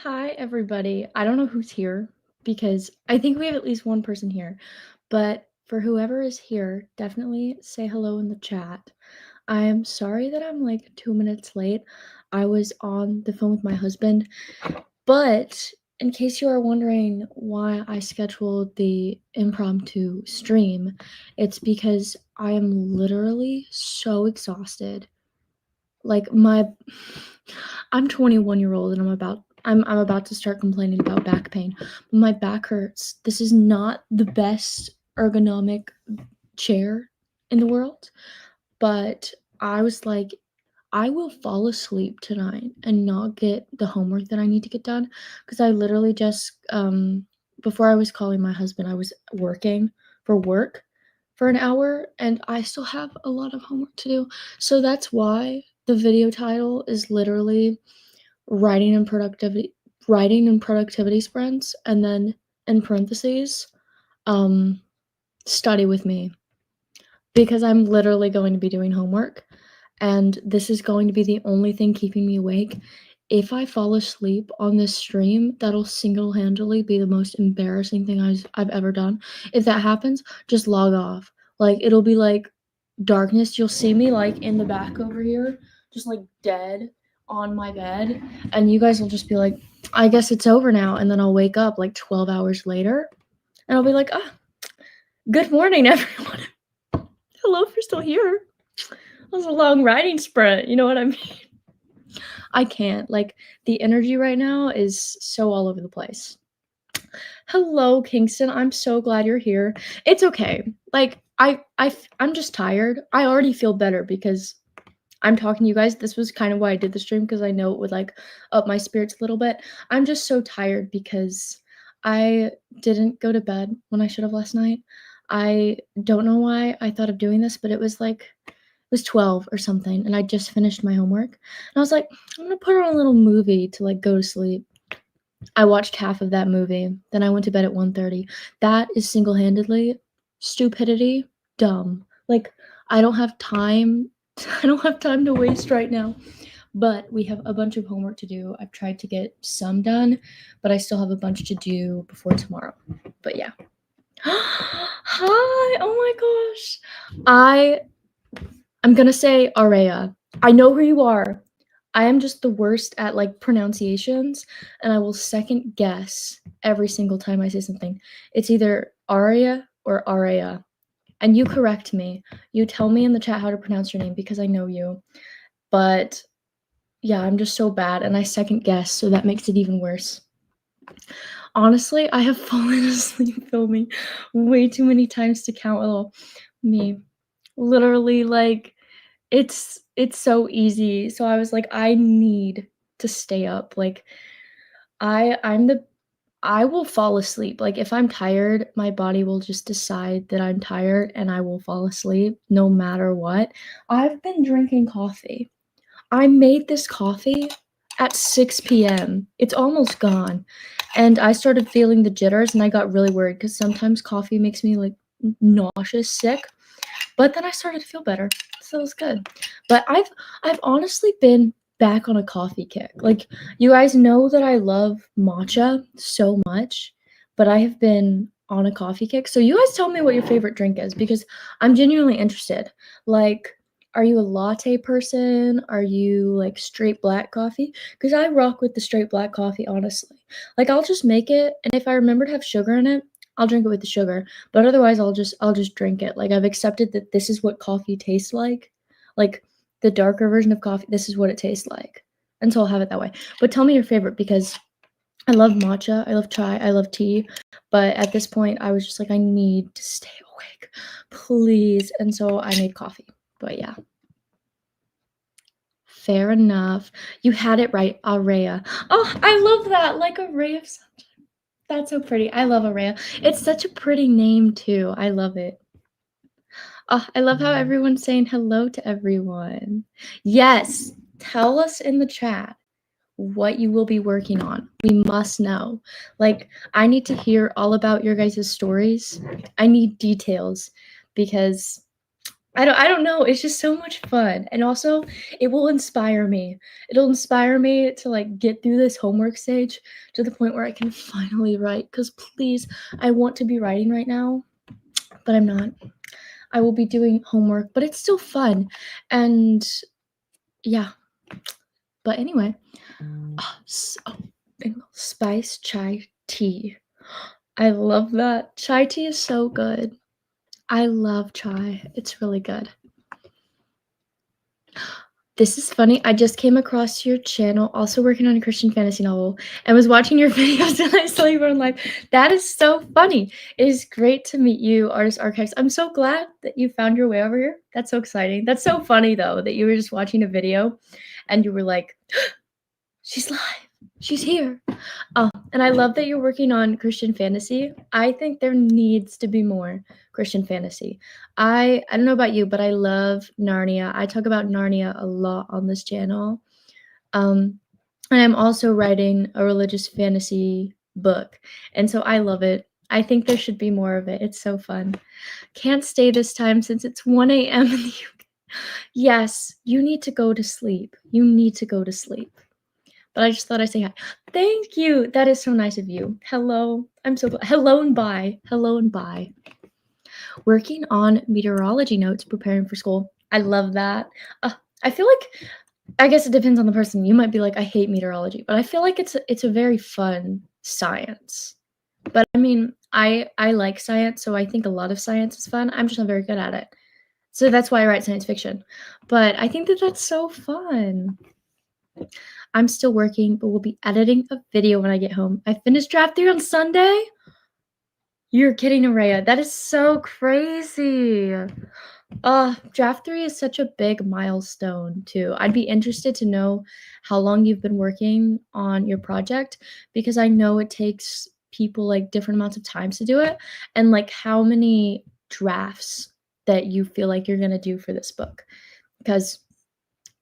Hi, everybody. I don't know who's here because I think we have at least one person here, but for whoever is here, definitely say hello in the chat. I am sorry that I'm like 2 minutes late. I was on the phone with my husband, but in case you are wondering why I scheduled the impromptu stream, it's because I am literally so exhausted. Like I'm 21-year-old and I'm about to start complaining about back pain. My back hurts. This is not the best ergonomic chair in the world, but I was like, I will fall asleep tonight and not get the homework that I need to get done because I literally just before I was calling my husband, I was working for work for an hour and I still have a lot of homework to do. So that's why the video title is literally writing and productivity sprints, and then in parentheses, um, study with me because I'm literally going to be doing homework, and this is going to be the only thing keeping me awake. If I fall asleep on this stream, that'll single-handedly be the most embarrassing thing I've ever done. If that happens, just log off. Like, it'll be like darkness. You'll see me like in the back over here, just like dead on my bed, and you guys will just be like, I guess it's over now. And then I'll wake up like 12 hours later, and I'll be like, good morning, everyone. Hello, if you're still here. That was a long riding sprint. You know what I mean? I can't. Like, the energy right now is so all over the place. Hello, Kingston. I'm so glad you're here. It's okay. Like, I'm just tired. I already feel better because I'm talking to you guys. This was kind of why I did the stream because I know it would like up my spirits a little bit. I'm just so tired because I didn't go to bed when I should have last night. I don't know why I thought of doing this, but it was 12 or something, and I just finished my homework. And I was like, I'm gonna put on a little movie to like go to sleep. I watched half of that movie. Then I went to bed at 1:30. That is single-handedly stupidity, dumb. Like, I don't have time. I don't have time to waste right now. But we have a bunch of homework to do. I've tried to get some done, but I still have a bunch to do before tomorrow. But yeah. Hi. Oh my gosh. I'm gonna say Aria. I know who you are. I am just the worst at like pronunciations, and I will second guess every single time I say something. It's either Aria or Aria. And you correct me. You tell me in the chat how to pronounce your name because I know you. But yeah, I'm just so bad and I second guess, so that makes it even worse. Honestly, I have fallen asleep filming way too many times to count. Little me. Literally, like, it's so easy. So I was like, I need to stay up. Like, I will fall asleep. Like, if I'm tired, my body will just decide that I'm tired and I will fall asleep no matter what. I've been drinking coffee. I made this coffee at 6 p.m. It's almost gone. And I started feeling the jitters and I got really worried because sometimes coffee makes me like nauseous, sick. But then I started to feel better. So it was good. But I've honestly been back on a coffee kick. Like, you guys know that I love matcha so much, but I have been on a coffee kick. So you guys tell me what your favorite drink is because I'm genuinely interested. Like, are you a latte person? Are you like straight black coffee? Because I rock with the straight black coffee, honestly. Like, I'll just make it, and if I remember to have sugar in it, I'll drink it with the sugar. But otherwise, I'll just drink it. Like, I've accepted that this is what coffee tastes like. Like, the darker version of coffee, this is what it tastes like. And so I'll have it that way. But tell me your favorite because I love matcha, I love chai, I love tea. But at this point, I was just like, I need to stay awake, please. And so I made coffee. But yeah. Fair enough. You had it right, Araya. Oh, I love that. Like a ray of sunshine. That's so pretty. I love Araya. It's such a pretty name too. I love it. Oh, I love how everyone's saying hello to everyone. Yes, tell us in the chat what you will be working on. We must know. Like, I need to hear all about your guys' stories. I need details because I don't know, it's just so much fun, and also, it will inspire me. It'll inspire me to, like, get through this homework stage to the point where I can finally write. Cause please, I want to be writing right now, but I'm not. I will be doing homework, but it's still fun, and yeah. But anyway, spice chai tea. I love that. Chai tea is so good. I love chai. It's really good. This is funny. I just came across your channel, also working on a Christian fantasy novel, and was watching your videos and I saw you were on live. That is so funny. It is great to meet you, Artist Archives. I'm so glad that you found your way over here. That's so exciting. That's so funny though, that you were just watching a video and you were like, she's live. She's here. Oh, and I love that you're working on Christian fantasy. I think there needs to be more Christian fantasy. I don't know about you, but I love Narnia. I talk about Narnia a lot on this channel. And I'm also writing a religious fantasy book, and so I love it. I think there should be more of it. It's so fun. Can't stay this time since it's 1 a.m. in the UK. Yes, you need to go to sleep. You need to go to sleep. But I just thought I'd say hi. Thank you. That is so nice of you. Hello. I'm so glad. Hello and bye. Hello and bye. Working on meteorology notes, preparing for school. I love that. I feel like, I guess it depends on the person. You might be like, I hate meteorology, but I feel like it's a very fun science. But I mean, I like science, so I think a lot of science is fun. I'm just not very good at it. So that's why I write science fiction. But I think that that's so fun. I'm still working, but we'll be editing a video when I get home. I finished draft 3 on Sunday? You're kidding, Araya. That is so crazy. Draft 3 is such a big milestone, too. I'd be interested to know how long you've been working on your project because I know it takes people like different amounts of time to do it, and like how many drafts that you feel like you're going to do for this book. Because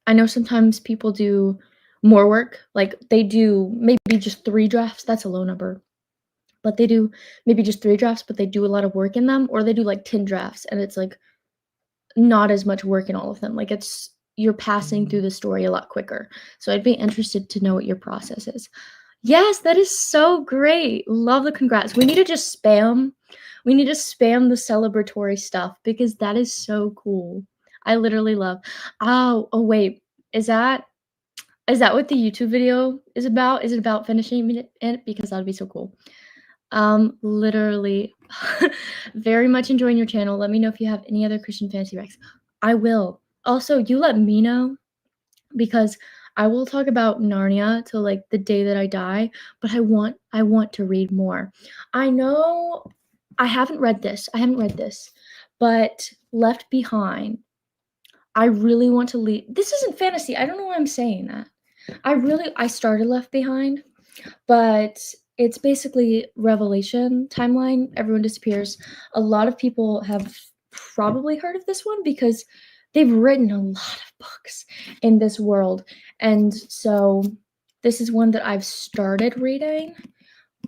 I know sometimes people do more work, like they do maybe just 3 drafts, that's a low number. But they do maybe just 3 drafts, but they do a lot of work in them, or they do like 10 drafts and it's like not as much work in all of them. Like you're passing through the story a lot quicker. So I'd be interested to know what your process is. Yes, that is so great. Love the congrats. We need to spam the celebratory stuff because that is so cool. I literally love. Oh wait. Is that what the YouTube video is about? Is it about finishing it? Because that'd be so cool. Literally very much enjoying your channel. Let me know if you have any other Christian fantasy recs. I will. Also, you let me know because I will talk about Narnia till like the day that I die, but I want to read more. I know I haven't read this. But Left Behind. I really want to read. This isn't fantasy. I don't know why I'm saying that. I started Left Behind, but it's basically Revelation timeline. Everyone disappears. A lot of people have probably heard of this one because they've written a lot of books in this world. And so this is one that I've started reading.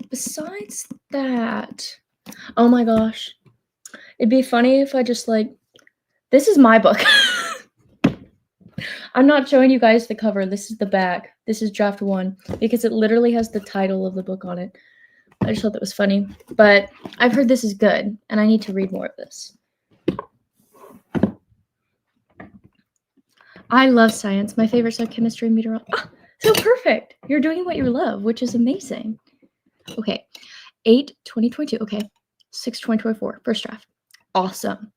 Besides that, oh my gosh, it'd be funny if I just like, this is my book. I'm not showing you guys the cover. This is the back. This is draft 1 because it literally has the title of the book on it. I just thought that was funny. But I've heard this is good, and I need to read more of this. I love science. My favorite subject, chemistry and meteorology. Ah, so perfect. You're doing what you love, which is amazing. Okay. 8/2022. Okay. 6/2024. First draft. Awesome.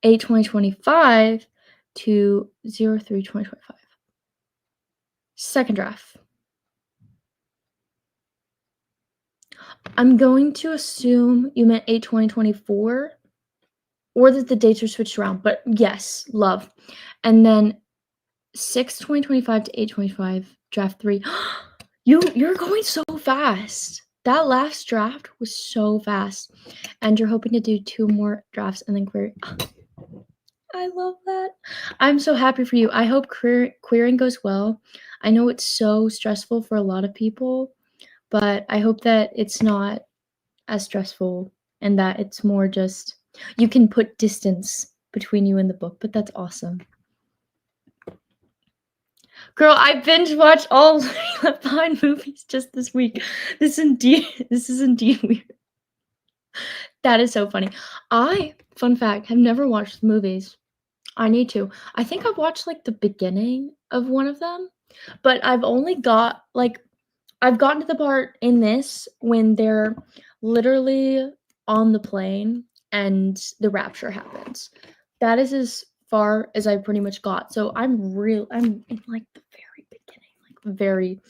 8/2025 to 03/2025. Second draft. I'm going to assume you meant 8/2024 or that the dates are switched around, but yes, love. And then 6/2025 to 8/25 draft 3. You're going so fast. That last draft was so fast. And you're hoping to do 2 more drafts and then query. I love that. I'm so happy for you. I hope querying goes well. I know it's so stressful for a lot of people, but I hope that it's not as stressful and that it's more just you can put distance between you and the book, but that's awesome. Girl, I binge watched all Left Behind movies just this week. This is indeed weird. That is so funny. Fun fact, have never watched the movies. I need to. I think I've watched like the beginning of one of them, but I've only got like I've gotten to the part in this when they're literally on the plane and the rapture happens. That is as far as I pretty much got. So I'm in like the very beginning, like very,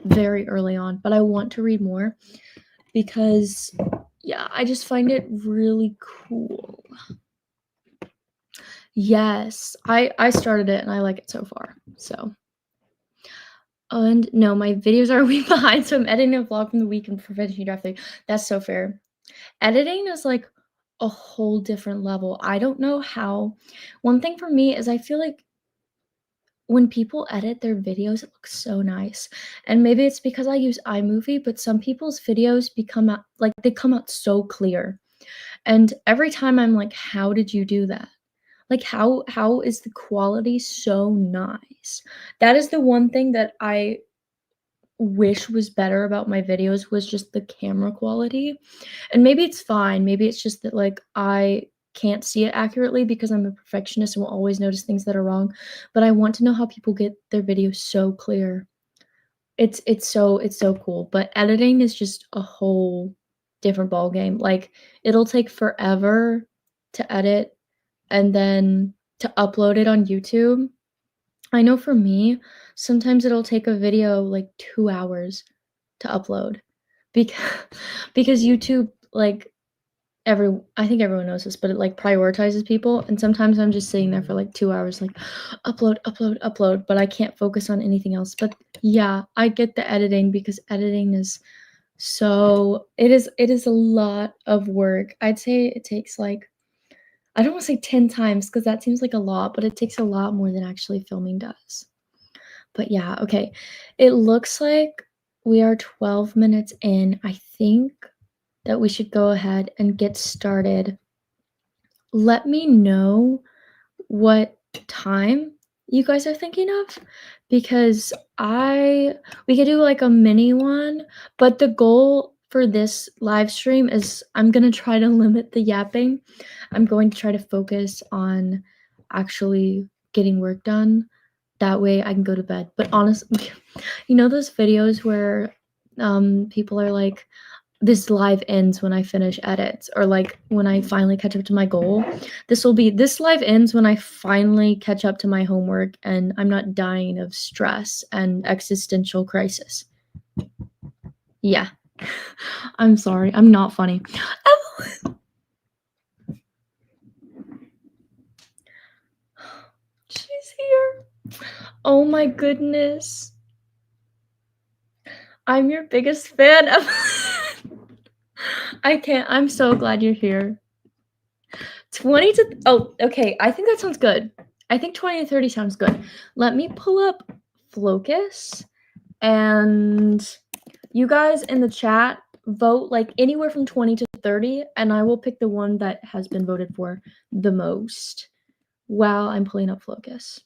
very early on. But I want to read more because yeah, I just find it really cool. Yes, I started it and I like it so far. So and no, my videos are a week behind, so I'm editing a vlog from the weekend for finishing draft 3. That's so fair. Editing is like a whole different level. I don't know how. One thing for me is I feel like when people edit their videos, it looks so nice. And maybe it's because I use iMovie, but some people's videos become out like they come out so clear. And every time I'm like, how did you do that? Like how is the quality so nice? That is the one thing that I wish was better about my videos was just the camera quality. And maybe it's fine. Maybe it's just that like I can't see it accurately because I'm a perfectionist and will always notice things that are wrong. But I want to know how people get their videos so clear. It's so cool. But editing is just a whole different ball game. Like it'll take forever to edit and then to upload it on YouTube. I know for me, sometimes it'll take a video like 2 hours to upload because because YouTube, like, I think everyone knows this, but it, like, prioritizes people, and sometimes I'm just sitting there for, like, 2 hours, like, upload, upload, upload, but I can't focus on anything else, but yeah, I get the editing because editing is it is a lot of work. I'd say it takes, like I don't wanna say 10 times because that seems like a lot, but it takes a lot more than actually filming does. But yeah, okay. It looks like we are 12 minutes in. I think that we should go ahead and get started. Let me know what time you guys are thinking of because we could do like a mini one, but the goal for this live stream is I'm going to try to limit the yapping. I'm going to try to focus on actually getting work done. That way I can go to bed. But honestly, you know those videos where people are like this live ends when I finish edits or like when I finally catch up to my goal. This live ends when I finally catch up to my homework and I'm not dying of stress and existential crisis. Yeah. I'm sorry. I'm not funny. She's here. Oh my goodness. I'm your biggest fan. I can't. I'm so glad you're here. 20 to oh, okay. I think that sounds good. I think 20 to 30 sounds good. Let me pull up Flocus and you guys in the chat vote like anywhere from 20 to 30 and I will pick the one that has been voted for the most while I'm pulling up Flocus.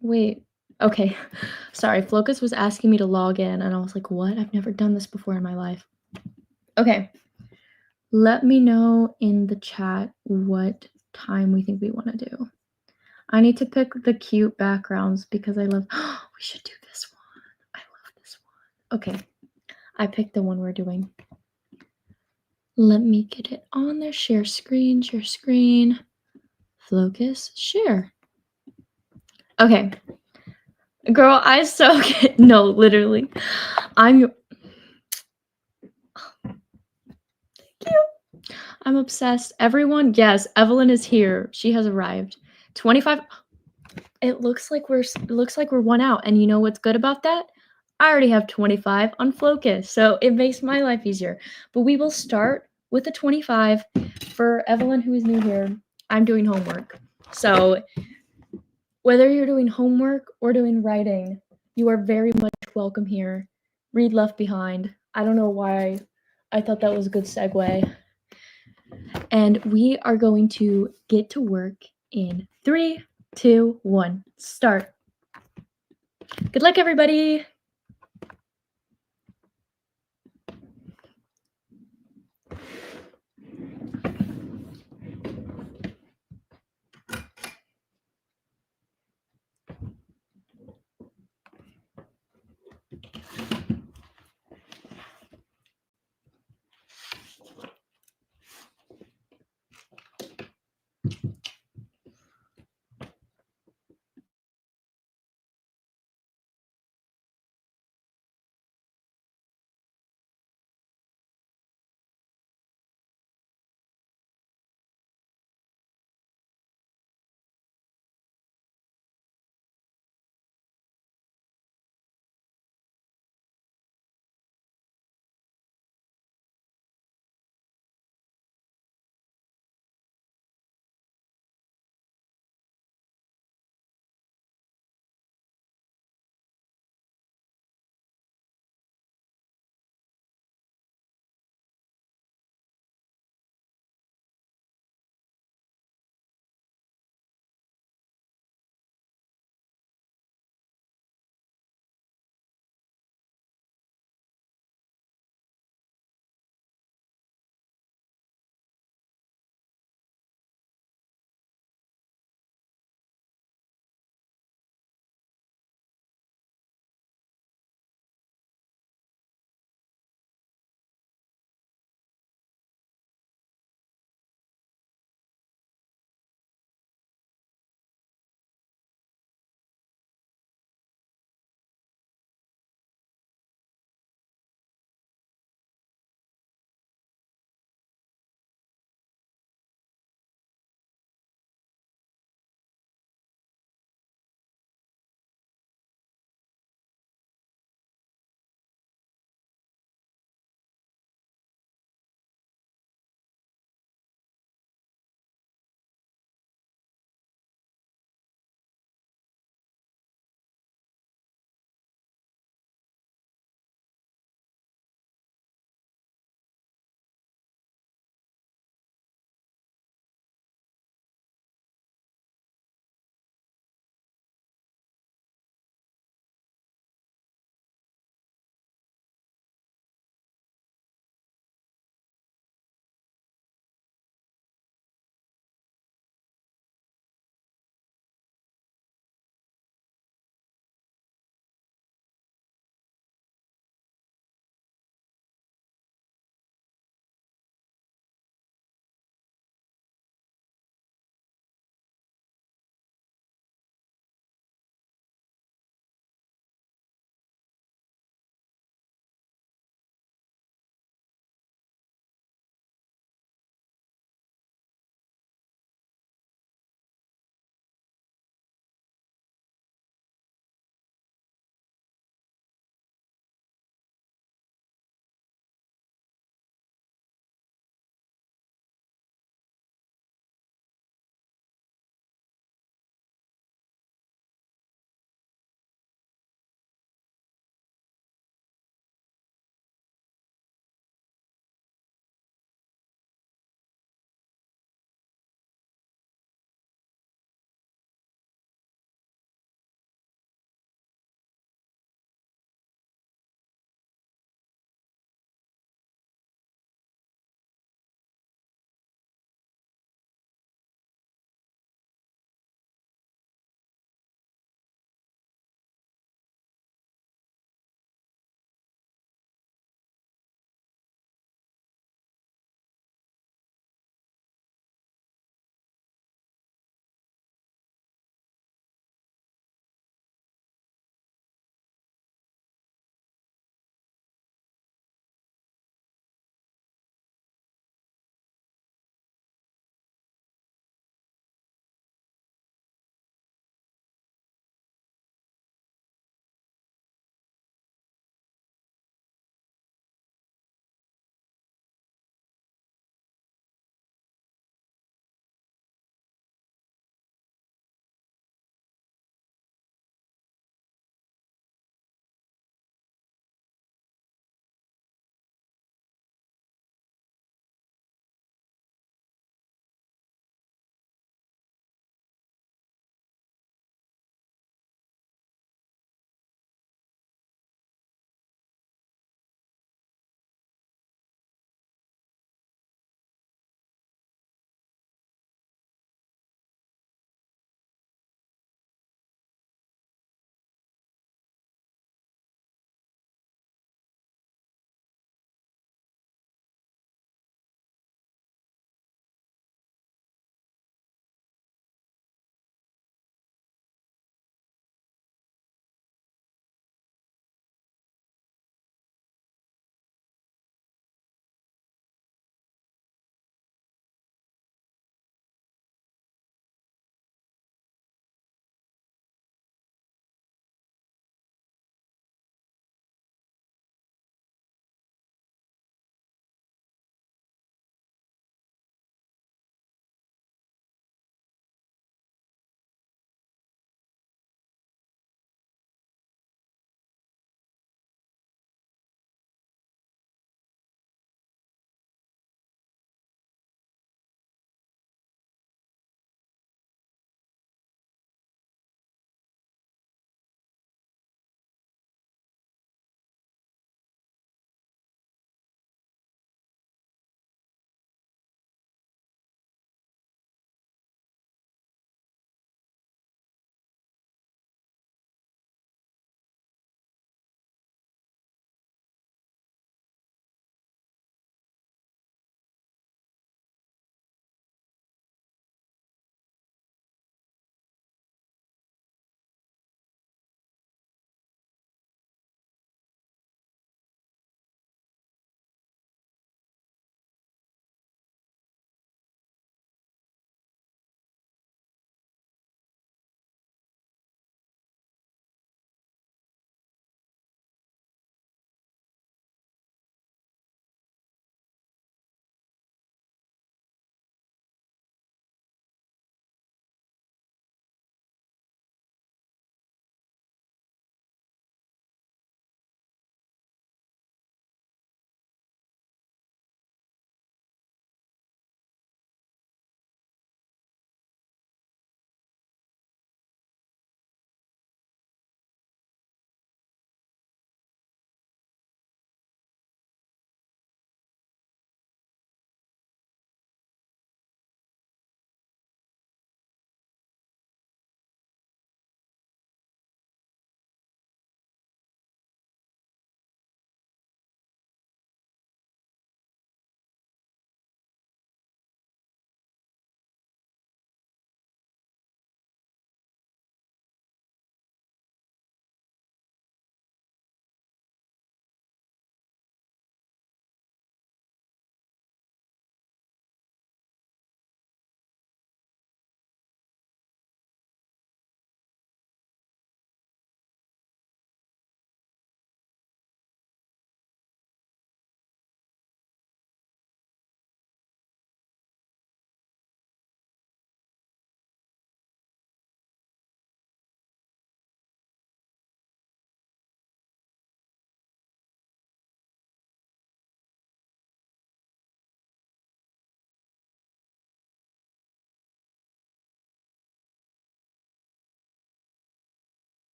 Wait. Okay. Sorry, Flocus was asking me to log in and I was like, "What? I've never done this before in my life." Okay. Let me know in the chat what time we think we want to do. I need to pick the cute backgrounds because I love we should do this one. I love this one. Okay. I picked the one we're doing. Let me get it on there. Share screen, Flocus, share. Okay. Girl, I so get no, literally. I'm your Thank you. I'm obsessed. Everyone, yes, Evelyn is here. She has arrived. 25. It looks like we're one out. And you know what's good about that? I already have 25 on Flocus, so it makes my life easier. But we will start with a 25 for Evelyn, who is new here. I'm doing homework. So whether you're doing homework or doing writing, you are very much welcome here. Read Left Behind. I don't know why I thought that was a good segue. And we are going to get to work in 3, 2, 1, start. Good luck, everybody.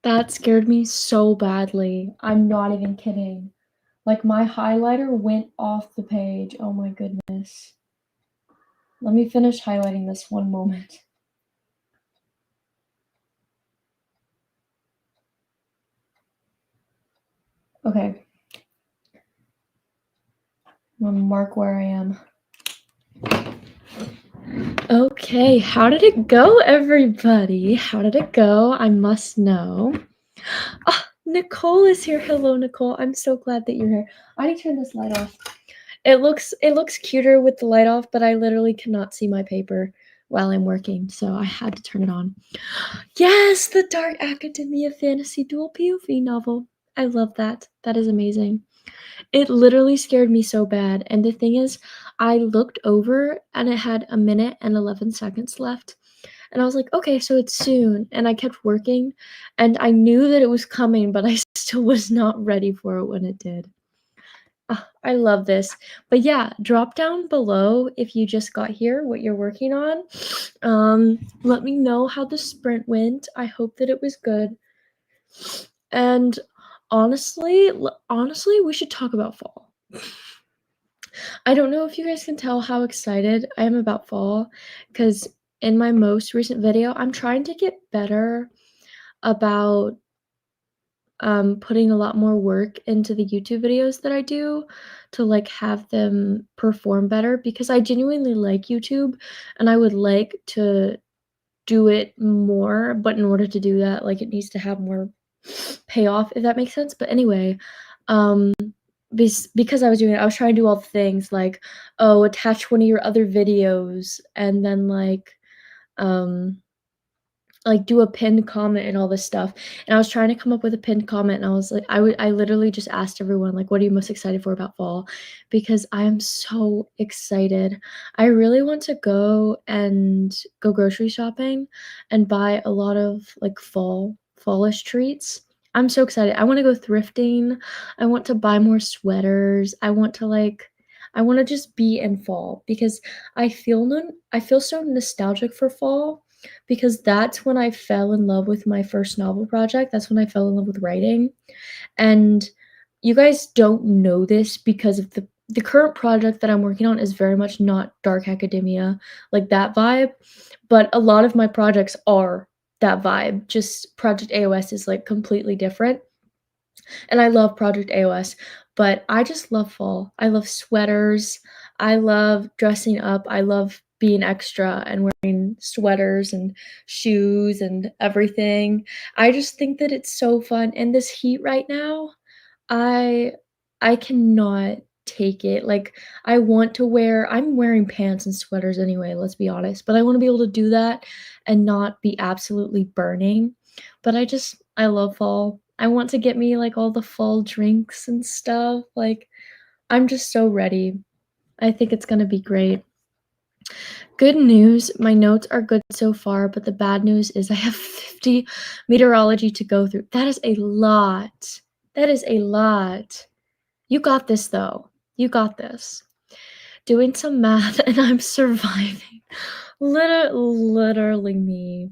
That scared me so badly. I'm not even kidding. Like, my highlighter went off the page. Oh my goodness. Let me finish highlighting this one moment. Okay. I'm gonna mark where I am. Okay, how did it go, everybody? How did it go? I must know. Ah, Nicole is here. Hello, Nicole. I'm so glad that you're here. I need to turn this light off. It looks cuter with the light off, but I literally cannot see my paper while I'm working, so I had to turn it on. Yes, the Dark Academia Fantasy Dual POV novel. I love that. That is amazing. It literally scared me so bad, and the thing is, I looked over and it had a minute and 11 seconds left, and I was like, "Okay, so it's soon," and I kept working, and I knew that it was coming, but I still was not ready for it when it did. Ah, I love this. But yeah, drop down below if you just got here what you're working on. Let me know how the sprint went. I hope that it was good. And honestly, we should talk about fall. I don't know if you guys can tell how excited I am about fall because in my most recent video, I'm trying to get better about putting a lot more work into the YouTube videos that I do to like have them perform better because I genuinely like YouTube and I would like to do it more, but in order to do that, like it needs to have more payoff, if that makes sense. But anyway, um because I was doing it, I was trying to do all the things like, oh, attach one of your other videos and then um do a pinned comment and all this stuff, and I was trying to come up with a pinned comment, and I was like I literally just asked everyone, like, "What are you most excited for about fall?" Because I am so excited. I really want to go grocery shopping and buy a lot of, like, fallish treats. I'm so excited. I wanna go thrifting, I want to buy more sweaters, I wanna just be in fall because I feel so nostalgic for fall because that's when I fell in love with my first novel project. That's when I fell in love with writing. And you guys don't know this because of the current project that I'm working on is very much not dark academia, like that vibe, but a lot of my projects are that vibe. Just Project AOS is like completely different. And I love Project AOS, but I just love fall. I love sweaters. I love dressing up. I love being extra and wearing sweaters and shoes and everything. I just think that it's so fun. And this heat right now, I I cannot take it. Like I'm wearing pants and sweaters anyway, let's be honest, but I wanna be able to do that and not be absolutely burning. But I love fall. I want to get me, like, all the fall drinks and stuff, like, I'm just so ready. I think it's gonna be great. Good news, my notes are good so far, but the bad news is I have 50 meteorology to go through. That is a lot. That is a lot. You got this, though. You got this. Doing some math and I'm surviving. Literally me.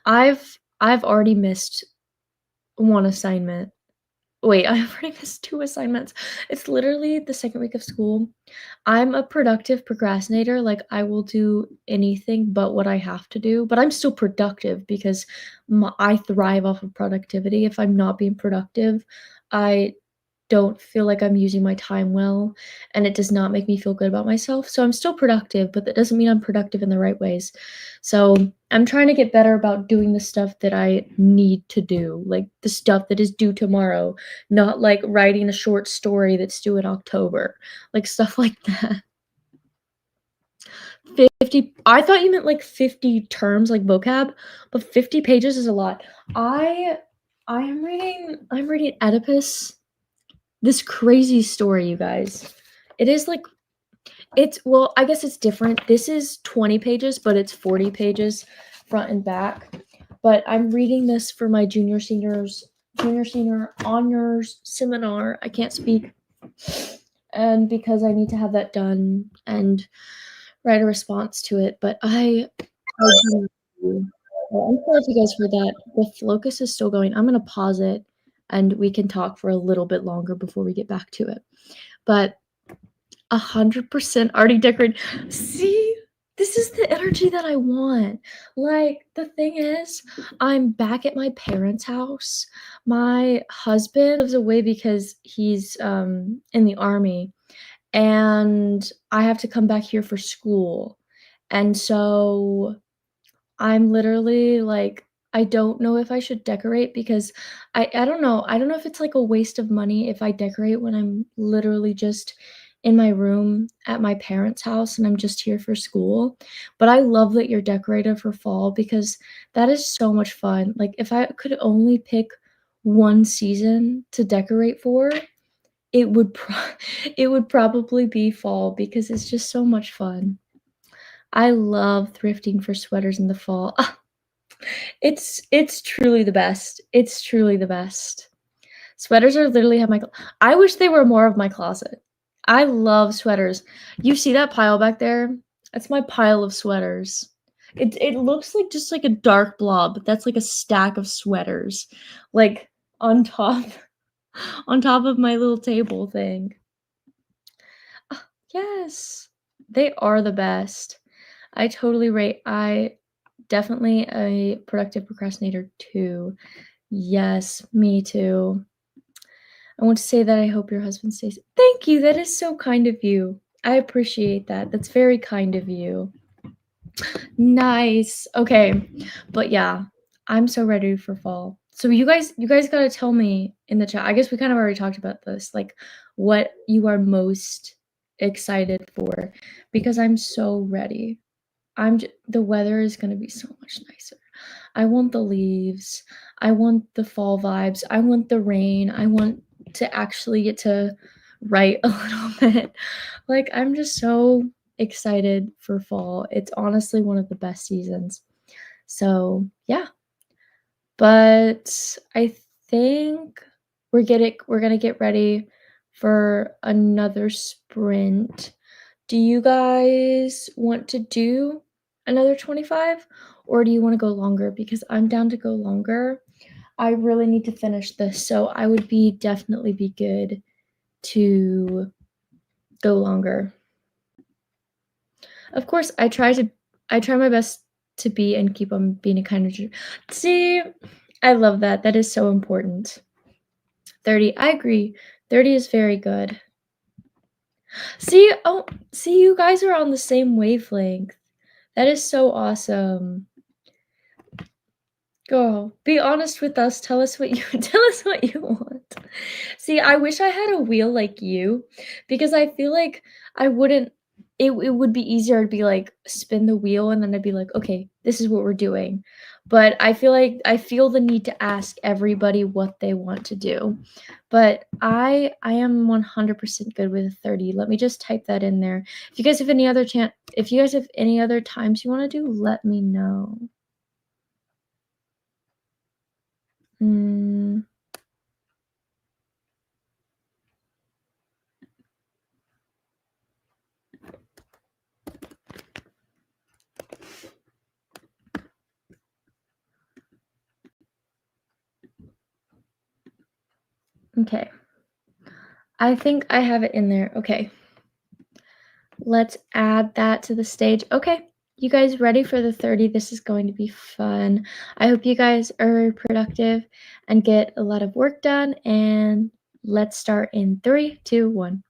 I've already missed 1 assignment. Wait, I've already missed 2 assignments. It's literally the 2nd week of school. I'm a productive procrastinator, like, I will do anything but what I have to do, but I'm still productive because I thrive off of productivity. If I'm not being productive, I don't feel like I'm using my time well, and it does not make me feel good about myself. So I'm still productive, but that doesn't mean I'm productive in the right ways. So I'm trying to get better about doing the stuff that I need to do, like the stuff that is due tomorrow, not like writing a short story that's due in October, like stuff like that. 50, I thought you meant like 50 terms like vocab, but 50 pages is a lot. I I'm reading Oedipus. This crazy story, you guys. It is like well, I guess it's different. This is 20 pages, but it's 40 pages front and back. But I'm reading this for my junior senior honors seminar. I can't speak. And because I need to have that done and write a response to it, but I do. Well, I'm sorry to you guys for that. The locust is still going. I'm gonna pause it, and we can talk for a little bit longer before we get back to it. But 100% already decorated. See? This is the energy that I want. Like, the thing is, I'm back at my parents' house. My husband lives away because he's, in the army, and I have to come back here for school. And so I'm literally like, I don't know if I should decorate because I don't know. I don't know if it's like a waste of money if I decorate when I'm literally just in my room at my parents' house and I'm just here for school. But I love that you're decorated for fall because that is so much fun. Like if I could only pick one season to decorate for, it would it would probably be fall because it's just so much fun. I love thrifting for sweaters in the fall. It's truly the best. It's truly the best. Sweaters are literally have my I wish they were more of my closet. I love sweaters. You see that pile back there? That's my pile of sweaters. It looks like just like a dark blob, but that's like a stack of sweaters, like, on top on top of my little table thing. Ah, yes. They are the best. I totally rate I definitely a productive procrastinator too. Yes, me too. I want to say that I hope your husband stays. Thank you. That is so kind of you. I appreciate that. That's very kind of you. Nice. Okay. But yeah, I'm so ready for fall. So you guys got to tell me in the chat. I guess we kind of already talked about this, like what you are most excited for because I'm so ready. The weather is going to be so much nicer. I want the leaves. I want the fall vibes. I want the rain. I want to actually get to write a little bit. Like, I'm just so excited for fall. It's honestly one of the best seasons. So, yeah. But I think we're gonna get ready for another sprint. Do you guys want to do another 25 or do you want to go longer? Because I'm down to go longer. I really need to finish this, so I would be definitely be good to go longer. Of course, I try my best to be and keep on being a kind of see, I love that. That is so important. 30, I agree. 30 is very good. See, you guys are on the same wavelength. That is so awesome. Girl, be honest with us. Tell us what you tell us what you want. See, I wish I had a wheel like you because I feel like I wouldn't it would be easier to be like spin the wheel and then I'd be like, "Okay, this is what we're doing." But I feel like I feel the need to ask everybody what they want to do. But I am 100% good with a 30. Let me just type that in there. If you guys have any other times you want to do, let me know. Mm. Okay. I think I have it in there. Okay. Let's add that to the stage. Okay. You guys ready for the 30? This is going to be fun. I hope you guys are productive and get a lot of work done. And let's start in 3, 2, 1.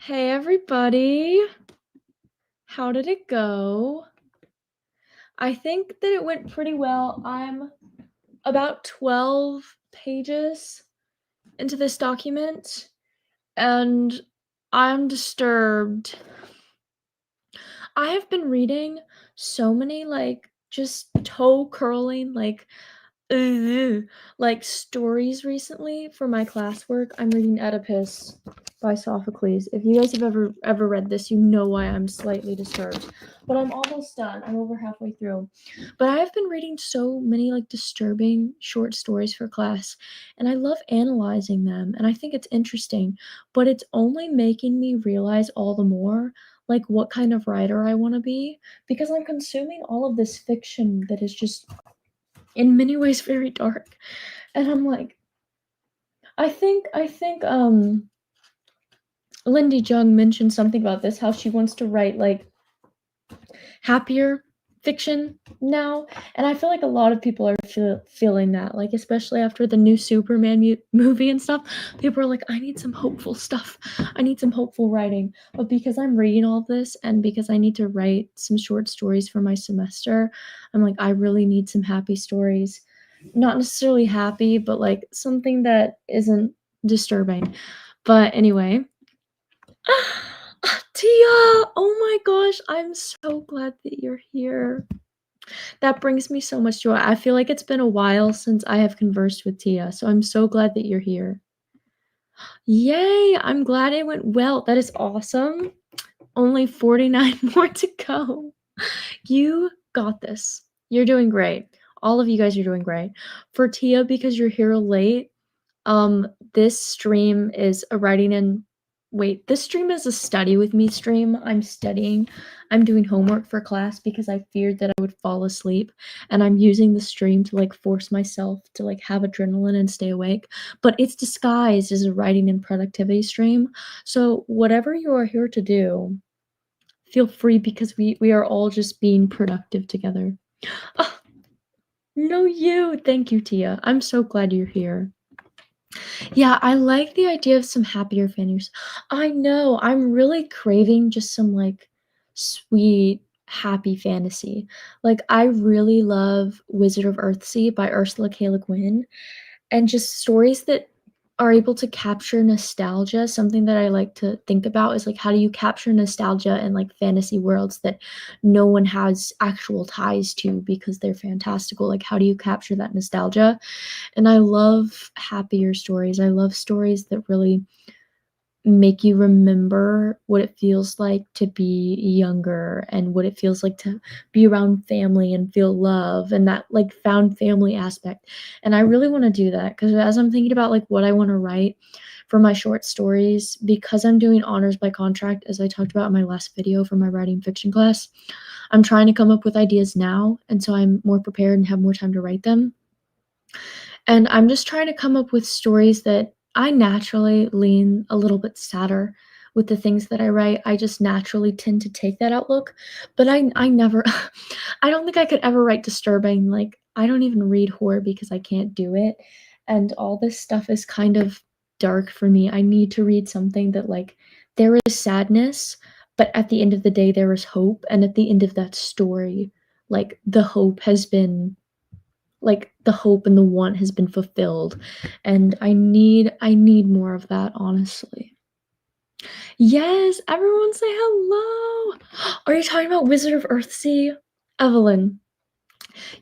Hey everybody. How did it go? I think that it went pretty well. I'm about 12 pages into this document and I'm disturbed. I have been reading so many just toe curling ugh, stories recently for my classwork. I'm reading Oedipus by Sophocles. If you guys have ever read this, you know why I'm slightly disturbed. But I'm almost done. I'm over halfway through. But I have been reading so many disturbing short stories for class, and I love analyzing them, and I think it's interesting, but it's only making me realize all the more what kind of writer I want to be because I'm consuming all of this fiction that is just in many ways very dark. And I'm like, I think Lindy Jung mentioned something about this, how she wants to write happier fiction now, and I feel like a lot of people are feeling that, especially after the new Superman movie and stuff. People are like, I need some hopeful stuff. I need some hopeful writing. But because I'm reading all of this and because I need to write some short stories for my semester, I'm like, I really need some happy stories. Not necessarily happy, but something that isn't disturbing. But anyway, Tia! Oh my gosh, I'm so glad that you're here. That brings me so much joy. I feel like it's been a while since I have conversed with Tia, so I'm so glad that you're here. Yay! I'm glad it went well. That is awesome. Only 49 more to go. You got this. You're doing great. All of you guys are doing great. For Tia, because you're here late, this stream is a writing and this stream is a study with me stream. I'm studying. I'm doing homework for class because I feared that I would fall asleep, and I'm using the stream to force myself to have adrenaline and stay awake. But it's disguised as a writing and productivity stream. So whatever you are here to do, feel free because we are all just being productive together. Oh, no, you. Thank you, Tia. I'm so glad you're here. Yeah, I like the idea of some happier fantasy. I know, I'm really craving just some sweet, happy fantasy. I really love Wizard of Earthsea by Ursula K. Le Guin, and just stories that are able to capture nostalgia. Something that I like to think about is how do you capture nostalgia in fantasy worlds that no one has actual ties to because they're fantastical. How do you capture that nostalgia? And I love happier stories. I love stories that really make you remember what it feels like to be younger and what it feels like to be around family and feel love and that found family aspect. And I really want to do that because as I'm thinking about what I want to write for my short stories, because I'm doing honors by contract, as I talked about in my last video for my writing fiction class, I'm trying to come up with ideas now. And so I'm more prepared and have more time to write them. And I'm just trying to come up with stories that I naturally lean a little bit sadder with the things that I write. I just naturally tend to take that outlook. But I never I don't think I could ever write disturbing. I don't even read horror because I can't do it. And all this stuff is kind of dark for me. I need to read something that there is sadness, but at the end of the day there is hope. And at the end of that story, the hope has been the hope and the want has been fulfilled, and I need more of that, honestly. Yes, everyone say hello. Are you talking about Wizard of Earthsea? Evelyn,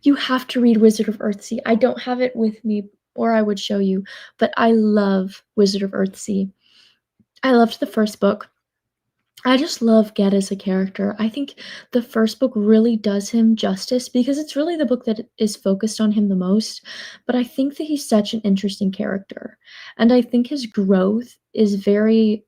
you have to read Wizard of Earthsea. I don't have it with me or I would show you, but I love Wizard of Earthsea. I loved the first book. I just love Ged as a character. I think the first book really does him justice because it's really the book that is focused on him the most. But I think that he's such an interesting character. And I think his growth is very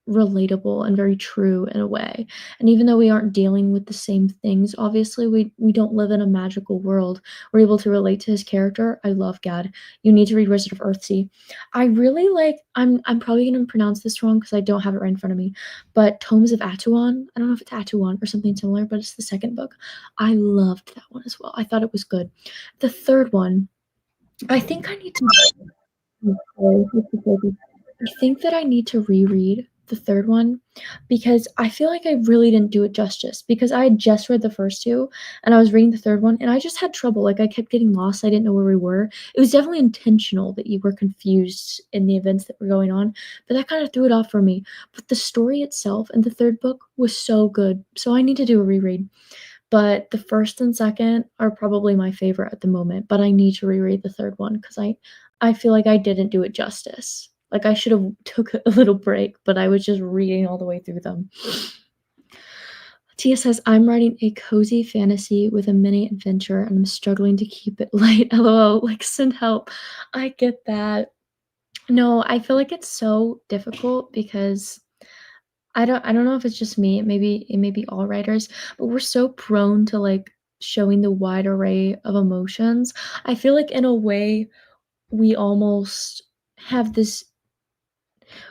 relatable and very true in a way. And even though we aren't dealing with the same things, obviously we don't live in a magical world. We're able to relate to his character. I love Gad. You need to read Wizard of Earthsea. I really I'm probably gonna pronounce this wrong because I don't have it right in front of me, but Tomes of Atuan. I don't know if it's Atuan or something similar, but it's the second book. I loved that one as well. I thought it was good. The third one, I think I need to I think that I need to reread the 3rd one because I feel like I really didn't do it justice because I had just read the first 2 and I was reading the 3rd one and I just had trouble, like, I kept getting lost, I didn't know where we were. It was definitely intentional that you were confused in the events that were going on, but that kinda threw it off for me. But the story itself in the 3rd book was so good, so I need to do a reread. But the 1st and 2nd are probably my favorite at the moment, but I need to reread the 3rd one because I feel like I didn't do it justice. Like, I should have took a little break, but I was just reading all the way through them. Tia says, "I'm writing a cozy fantasy with a mini adventure, and I'm struggling to keep it light, LOL, like, send help." I get that. No, I feel like it's so difficult because I don't know if it's just me, it may be all writers, but we're so prone to, like, showing the wide array of emotions. I feel like in a way, we almost have this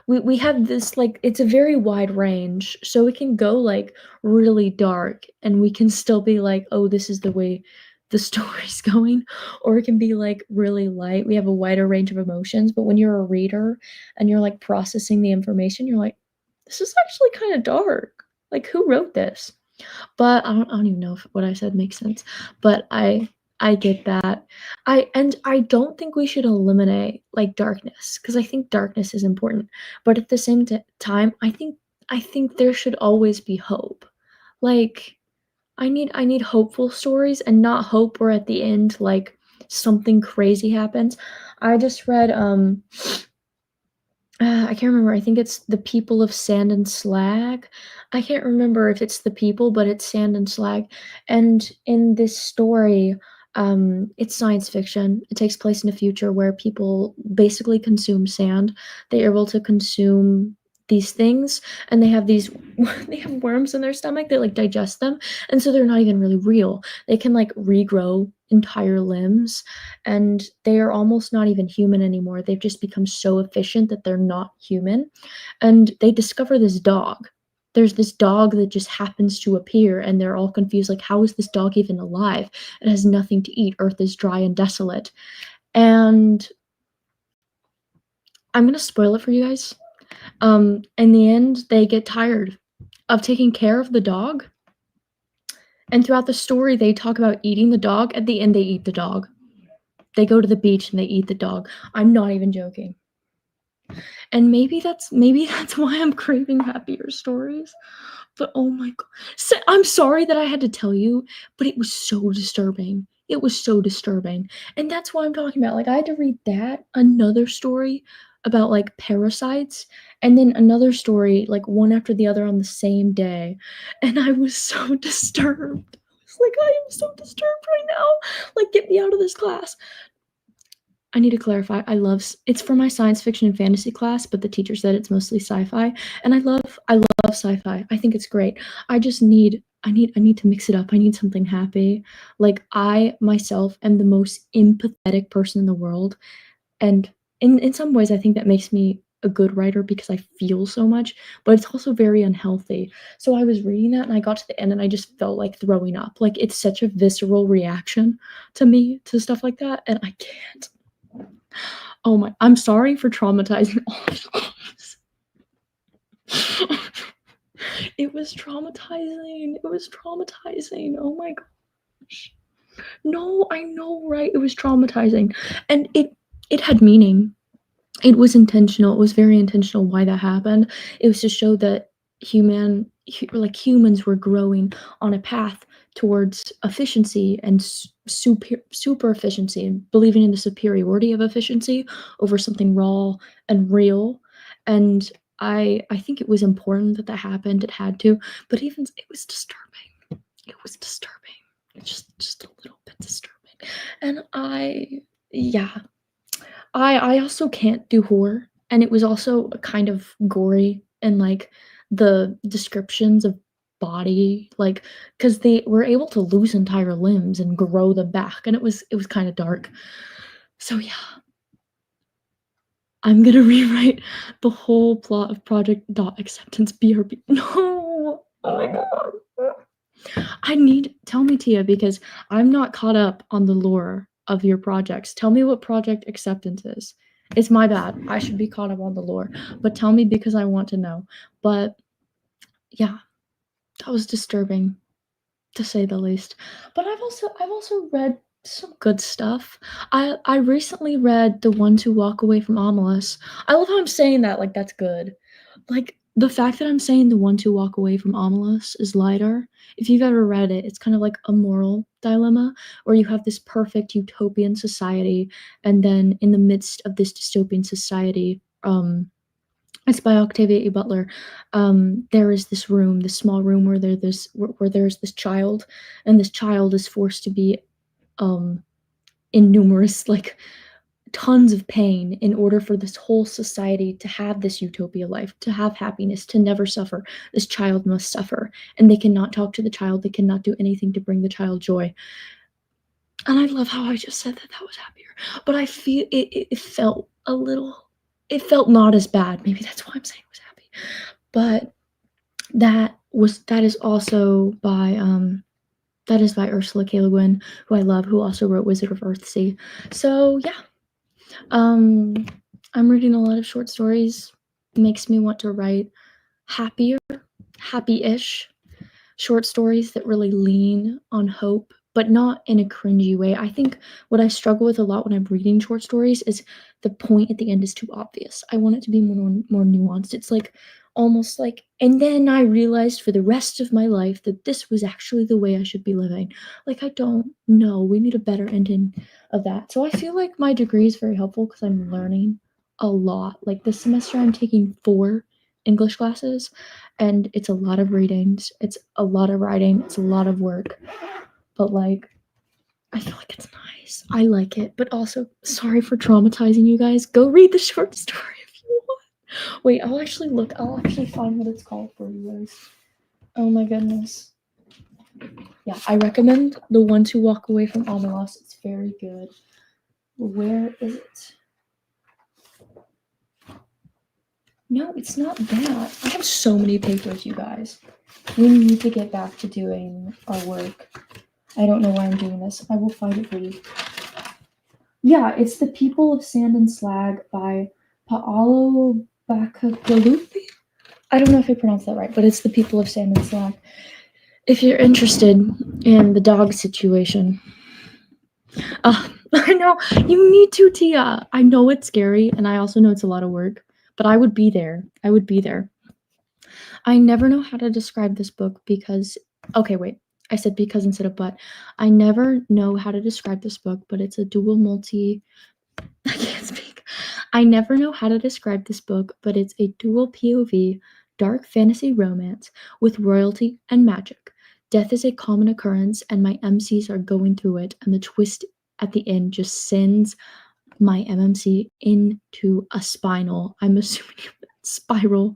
we have this, like it's a very wide range, so it can go, like, really dark, and we can still be like, "Oh, this is the way the story's going," or it can be, like, really light. We have a wider range of emotions, but when you're a reader and you're, like, processing the information, you're like, "This is actually kinda dark. Like, who wrote this?" But I don't even know if what I said makes sense, but I get that. I don't think we should eliminate, like, darkness because I think darkness is important, but at the same time, I think there should always be hope. Like, I need hopeful stories and not hope where at the end, like, something crazy happens. I just read, I can't remember, I think it's The People of Sand and Slag. I can't remember if it's The People, but it's Sand and Slag, and in this story, it's science fiction. It takes place in a future where people basically consume sand. They're able to consume these things, and they have these they have worms in their stomach that, like, digest them, and so they're not even really real. They can, like, regrow entire limbs, and they are almost not even human anymore. They've just become so efficient that they're not human. And they discover this dog. There's this dog that just happens to appear, and they're all confused like, how is this dog even alive? It has nothing to eat. Earth is dry and desolate. And I'm going to spoil it for you guys. In the end, they get tired of taking care of the dog. And throughout the story, they talk about eating the dog. At the end, they eat the dog. They go to the beach and they eat the dog. I'm not even joking. And maybe that's why I'm craving happier stories. But oh my god, I'm sorry that I had to tell you, but it was so disturbing. It was so disturbing. And that's why I'm talking about, like, I had to read that, another story about, like, parasites, and then another story, like, one after the other on the same day, and I was so disturbed. I was like, "I am so disturbed right now. Like, get me out of this class." I need to clarify, I love it's for my science fiction and fantasy class, but the teacher said it's mostly sci-fi, and I love sci-fi. I think it's great. I need to mix it up. I need something happy. Like, I myself am the most empathetic person in the world, and in some ways, I think that makes me a good writer because I feel so much, but it's also very unhealthy. So I was reading that and I got to the end and I just felt like throwing up. Like, it's such a visceral reaction to me to stuff like that, and I can't. Oh my, I'm sorry for traumatizing all of you guys. It was traumatizing. It was traumatizing. Oh my gosh. No, I know, right? It was traumatizing. And it had meaning. It was intentional. It was very intentional why that happened. It was to show that humans were growing on a path towards efficiency and super efficiency and believing in the superiority of efficiency over something raw and real. And I think it was important that that happened. It had to, but even it was disturbing. It was disturbing. Just a little bit disturbing. And yeah, I also can't do horror, and it was also kind of gory and, like, the descriptions of body, like, because they were able to lose entire limbs and grow them back, and it was kinda dark. So, yeah, I'm gonna rewrite the whole plot of Project Dot Acceptance BRB. No! Oh my god. Tell me, Tia, because I'm not caught up on the lore of your projects. Tell me what Project Acceptance is, It's my bad. I should be caught up on the lore. But tell me because I want to know. But yeah, that was disturbing to say the least. But I've also read some good stuff. I recently read The Ones Who Walk Away from Omelas. I love how I'm saying that like that's good. Like the fact that I'm saying The Ones Who Walk Away from Omelas is lighter. If you've ever read it, it's kind of like a moral dilemma where you have this perfect utopian society, and then in the midst of this dystopian society, it's by Octavia E. Butler. There is this room, this small room where there's this child, and this child is forced to be um, in numerous like tons of pain in order for this whole society to have this utopia life, to have happiness, to never suffer. This child must suffer, and they cannot talk to the child. They cannot do anything to bring the child joy. And I love how I just said that that was happier, but I feel it felt a little. It felt not as bad. Maybe that's why I'm saying it was happy. But that is also by that is by Ursula K. Le Guin, who I love, who also wrote Wizard of Earthsea. So yeah, um, I'm reading a lot of short stories. It makes me want to write happier, happy-ish short stories that really lean on hope, but not in a cringy way. I think what I struggle with a lot when I'm reading short stories is the point at the end is too obvious. I want it to be more nuanced. It's like almost like, and then I realized for the rest of my life that this was actually the way I should be living. Like, I don't know. We need a better ending of that. So I feel like my degree is very helpful because I'm learning a lot. Like this semester, I'm taking 4 English classes, and it's a lot of readings, it's a lot of writing, it's a lot of work. But like, I feel like it's nice. I like it, but also sorry for traumatizing you guys. Go read the short story if you want. Wait, I'll actually look. I'll actually find what it's called for you guys. Oh my goodness. Yeah, I recommend The Ones Who Walk Away from Omelas. It's very good. Where is it? No, it's not that. I have so many papers, you guys. We need to get back to doing our work. I don't know why I'm doing this. I will find it for you. Yeah, it's The People of Sand and Slag by Paolo Bacigalupi. I don't know if I pronounced that right, but it's The People of Sand and Slag. If you're interested in the dog situation. I know, you need to, Tia. I know it's scary, and I also know it's a lot of work, but I would be there. I would be there. I never know how to describe this book because, okay, wait. I said because instead of but. I never know how to describe this book, but it's a dual multi. I can't speak. I never know how to describe this book, but it's a dual POV, dark fantasy romance with royalty and magic. Death is a common occurrence, and my MCs are going through it, and the twist at the end just sends my MMC into a spinal. I'm assuming spiral.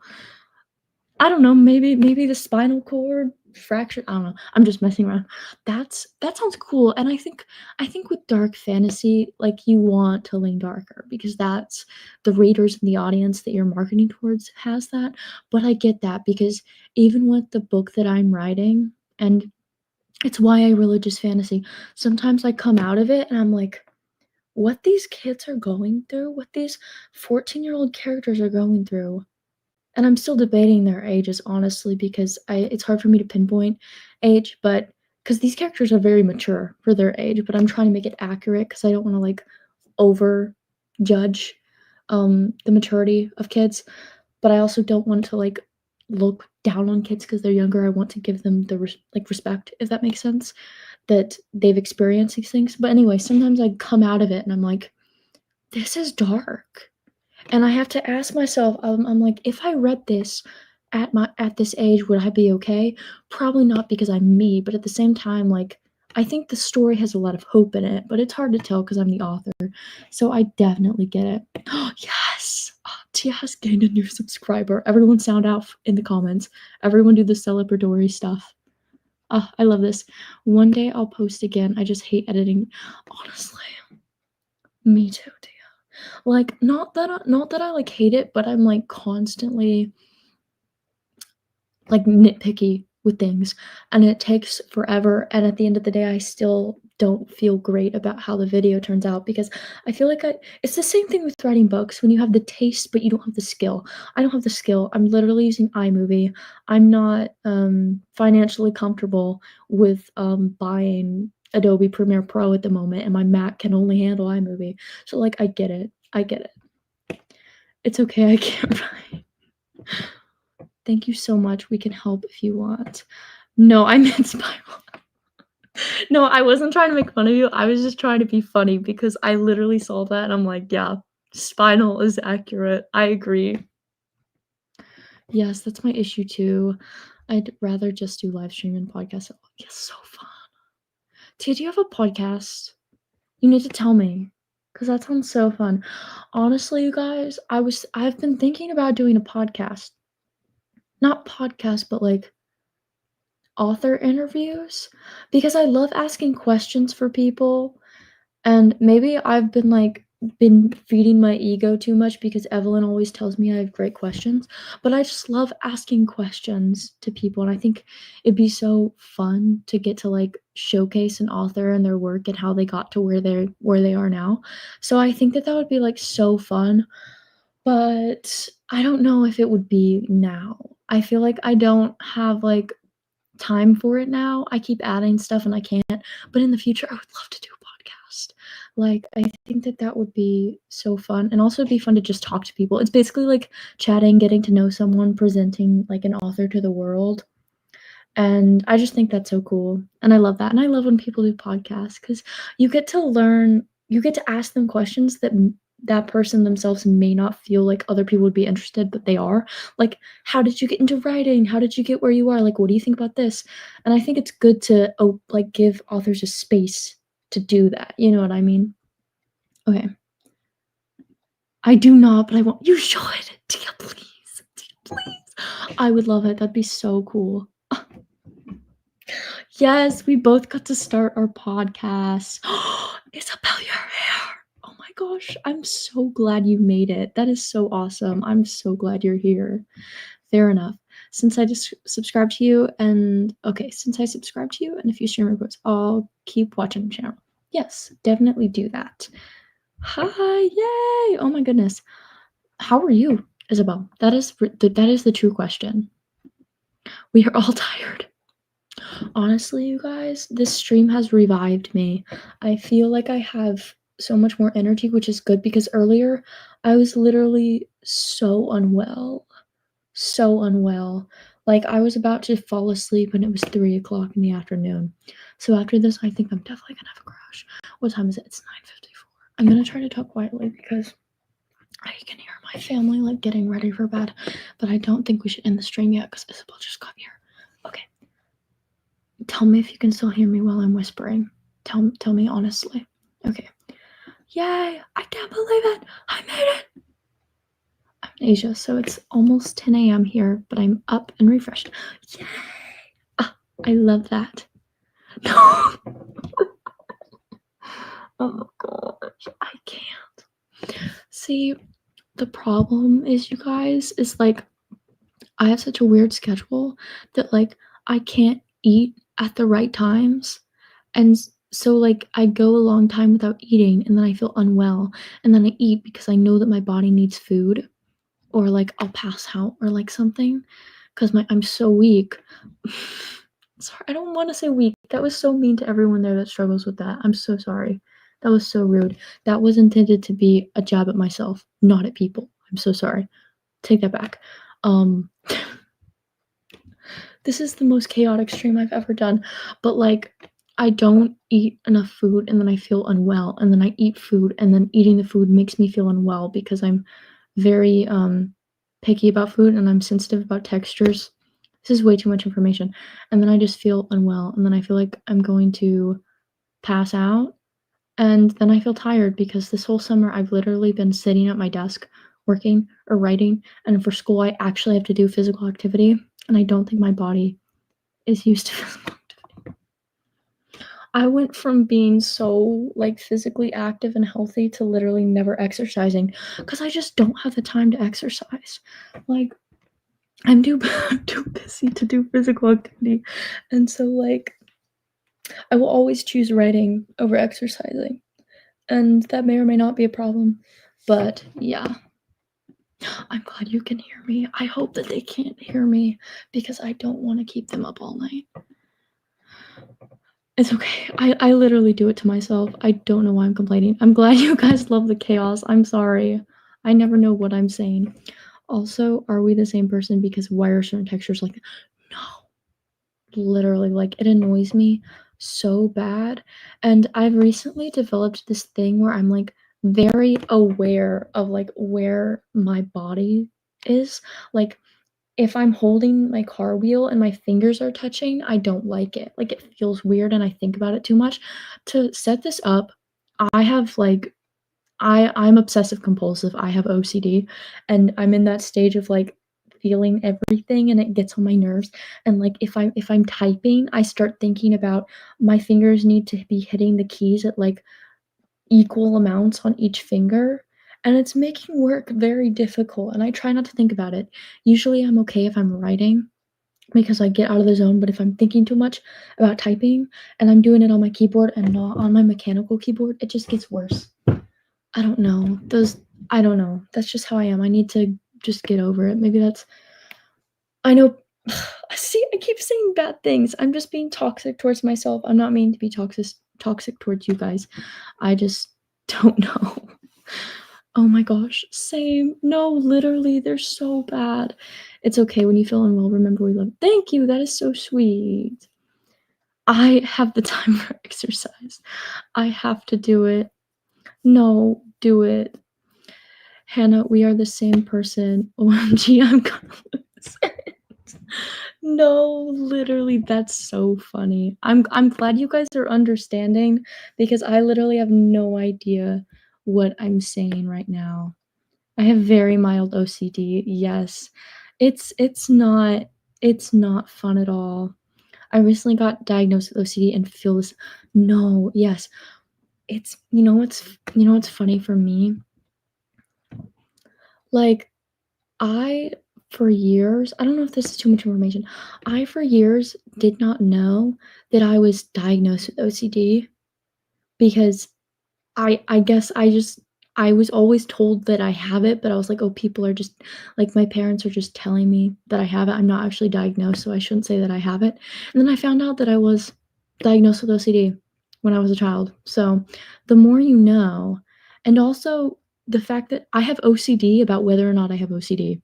I don't know, maybe the spinal cord fracture. I don't know. I'm just messing around. That sounds cool. And I think with dark fantasy, like you want to lean darker because that's the readers and the audience that you're marketing towards has that. But I get that because even with the book that I'm writing, and it's YA religious fantasy, sometimes I come out of it and I'm like, what these kids are going through, what these 14-year-old characters are going through, and I'm still debating their ages, honestly, because it's hard for me to pinpoint age, but because these characters are very mature for their age, but I'm trying to make it accurate because I don't want to like over judge the maturity of kids, but I also don't want to like look down on kids because they're younger. I want to give them the respect, if that makes sense, that they've experienced these things. But anyway, sometimes I come out of it and I'm like, this is dark. And I have to ask myself, I'm like, if I read this at this age, would I be okay? Probably not because I'm me, but at the same time, like I think the story has a lot of hope in it, but it's hard to tell because I'm the author. So I definitely get it. Yes! Oh, Tia has gained a new subscriber. Everyone sound out in the comments. Everyone do the celebratory stuff. I love this. One day I'll post again. I just hate editing. Honestly, me too, Tia. Like, not that I like hate it, but I'm like constantly like nitpicky with things, and it takes forever, and at the end of the day, I still don't feel great about how the video turns out because I feel like it's the same thing with writing books when you have the taste, but you don't have the skill. I don't have the skill. I'm literally using iMovie. I'm not, financially comfortable with, buying Adobe Premiere Pro at the moment, and my Mac can only handle iMovie. So, like, I get it. I get it. It's okay, I can't write. Thank you so much. We can help if you want. No, I meant Spiral. No, I wasn't trying to make fun of you. I was just trying to be funny because I literally saw that and I'm like, yeah, spinal is accurate. I agree. Yes, that's my issue too. I'd rather just do live stream and podcasts. Yes, so fun. Tia, do you have a podcast? You need to tell me. Cause that sounds so fun. Honestly, you guys, I've been thinking about doing a podcast. Not podcast, but like author interviews because I love asking questions for people. And maybe I've been feeding my ego too much because Evelyn always tells me I have great questions, but I just love asking questions to people, and I think it'd be so fun to get to, like, showcase an author and their work and how they got to where they are now. So I think that would be, like, so fun, but I don't know if it would be now. I feel like I don't have, like, time for it now. I keep adding stuff and I can't, but in the future, I would love to do a podcast. Like, I think that would be so fun, and also it'd be fun to just talk to people. It's basically like chatting, getting to know someone, presenting, like, an author to the world, and I just think that's so cool, and I love that, and I love when people do podcasts because you get to ask them questions that that person themselves may not feel like other people would be interested, but they are. Like, "How did you get into writing? How did you get where you are? Like, what do you think about this?" And I think it's good to, like, give authors a space to do that, you know what I mean? Okay. I do not, but I want you should. Tia, please. Tia, please. I would love it, that'd be so cool. Yes, we both got to start our podcast. Isabel, your hair. Oh my gosh, I'm so glad you made it. That is so awesome. I'm so glad you're here. Fair enough. Since I just subscribed to you since I subscribed to you and a few stream reports, I'll keep watching the channel. Yes, definitely do that. Hi, yay! Oh my goodness. How are you, Isabel? That is the true question. We are all tired. Honestly, you guys, this stream has revived me. I feel like I have so much more energy, which is good because earlier I was literally so unwell. So unwell. Like, I was about to fall asleep and it was 3 o'clock in the afternoon. So after this, I think I'm definitely gonna have a crash. What time is it? It's 9:54. I'm gonna try to talk quietly because I can hear my family, like, getting ready for bed, but I don't think we should end the stream yet because Isabel just got here. Okay. Tell me if you can still hear me while I'm whispering. Tell me honestly. Okay. Yay! I can't believe it! I made it! I'm in Asia, so it's almost 10 a.m. here, but I'm up and refreshed. Yay! Ah, I love that. No! Oh gosh, I can't. See, the problem is, you guys, is like I have such a weird schedule that, like, I can't eat at the right times, and so, like, I go a long time without eating, and then I feel unwell, and then I eat because I know that my body needs food, or, like, I'll pass out or, like, something, 'cause I'm so weak. Sorry, I don't wanna say weak. That was so mean to everyone there that struggles with that. I'm so sorry. That was so rude. That was intended to be a jab at myself, not at people. I'm so sorry. Take that back. Um This is the most chaotic stream I've ever done, but, like, I don't eat enough food, and then I feel unwell, and then I eat food, and then eating the food makes me feel unwell because I'm very, picky about food, and I'm sensitive about textures. This is way too much information, and then I just feel unwell, and then I feel like I'm going to pass out, and then I feel tired because this whole summer I've literally been sitting at my desk working or writing, and for school I actually have to do physical activity, and I don't think my body is used to physical activity. I went from being so, like, physically active and healthy to literally never exercising because I just don't have the time to exercise. Like, I'm too I'm too busy to do physical activity, and so, like, I will always choose writing over exercising, and that may or may not be a problem, but yeah. I'm glad you can hear me. I hope that they can't hear me because I don't wanna keep them up all night. It's okay. I literally do it to myself. I don't know why I'm complaining. I'm glad you guys love the chaos. I'm sorry. I never know what I'm saying. Also, are we the same person? Because why are certain textures like no, literally, like, it annoys me so bad, and I've recently developed this thing where I'm, like, very aware of, like, where my body is. Like, if I'm holding my car wheel and my fingers are touching, I don't like it. Like, it feels weird and I think about it too much. To set this up, I have, like I'm obsessive compulsive, I have OCD, and I'm in that stage of, like, feeling everything and it gets on my nerves, and, like, if I'm typing, I start thinking about my fingers need to be hitting the keys at, like, equal amounts on each finger, and it's making work very difficult, and I try not to think about it. Usually, I'm okay if I'm writing because I get out of the zone, but if I'm thinking too much about typing and I'm doing it on my keyboard and not on my mechanical keyboard, it just gets worse. I don't know. I don't know. That's just how I am. I need to just get over it. Maybe that's I know see, I keep saying bad things. I'm just being toxic towards myself. I'm not meaning to be toxic towards you guys. I just don't know. Oh my gosh, same. No, literally, they're so bad. It's okay when you feel unwell, remember we love Thank you, that is so sweet. I have the time for exercise. I have to do it. No, do it. Hannah, we are the same person. OMG, I'm gonna lose it. No, literally, that's so funny. I'm glad you guys are understanding because I literally have no idea what I'm saying right now. I have very mild OCD, yes. It's not fun at all. I recently got diagnosed with OCD and feel this No, yes. It's what's funny for me? Like, I for years I don't know if this is too much information. I, for years, did not know that I was diagnosed with OCD because I guess I was always told that I have it, but I was like, "Oh, people are just like, my parents are just telling me that I have it. I'm not actually diagnosed, so I shouldn't say that I have it." And then I found out that I was diagnosed with OCD when I was a child. So, the more you know, and also the fact that I have OCD about whether or not I have OCD.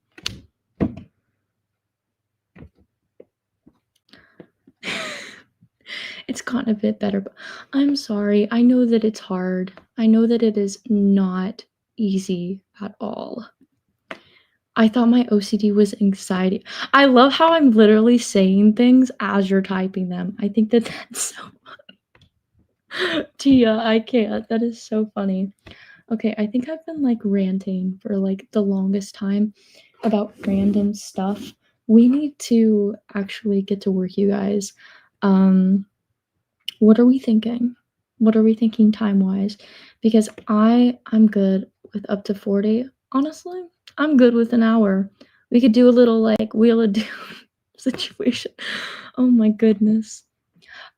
It's gotten a bit better, but I'm sorry. I know that it's hard. I know that it is not easy at all. I thought my OCD was anxiety. I love how I'm literally saying things as you're typing them. I think that that's so Tia, I can't. That is so funny. Okay, I think I've been, like, ranting for, like, the longest time about random stuff. We need to actually get to work, you guys. Um What are we thinking? What are we thinking time-wise? Because I'm good with up to 40. Honestly, I'm good with an hour. We could do a little, like, Wheel of Doom situation. Oh my goodness.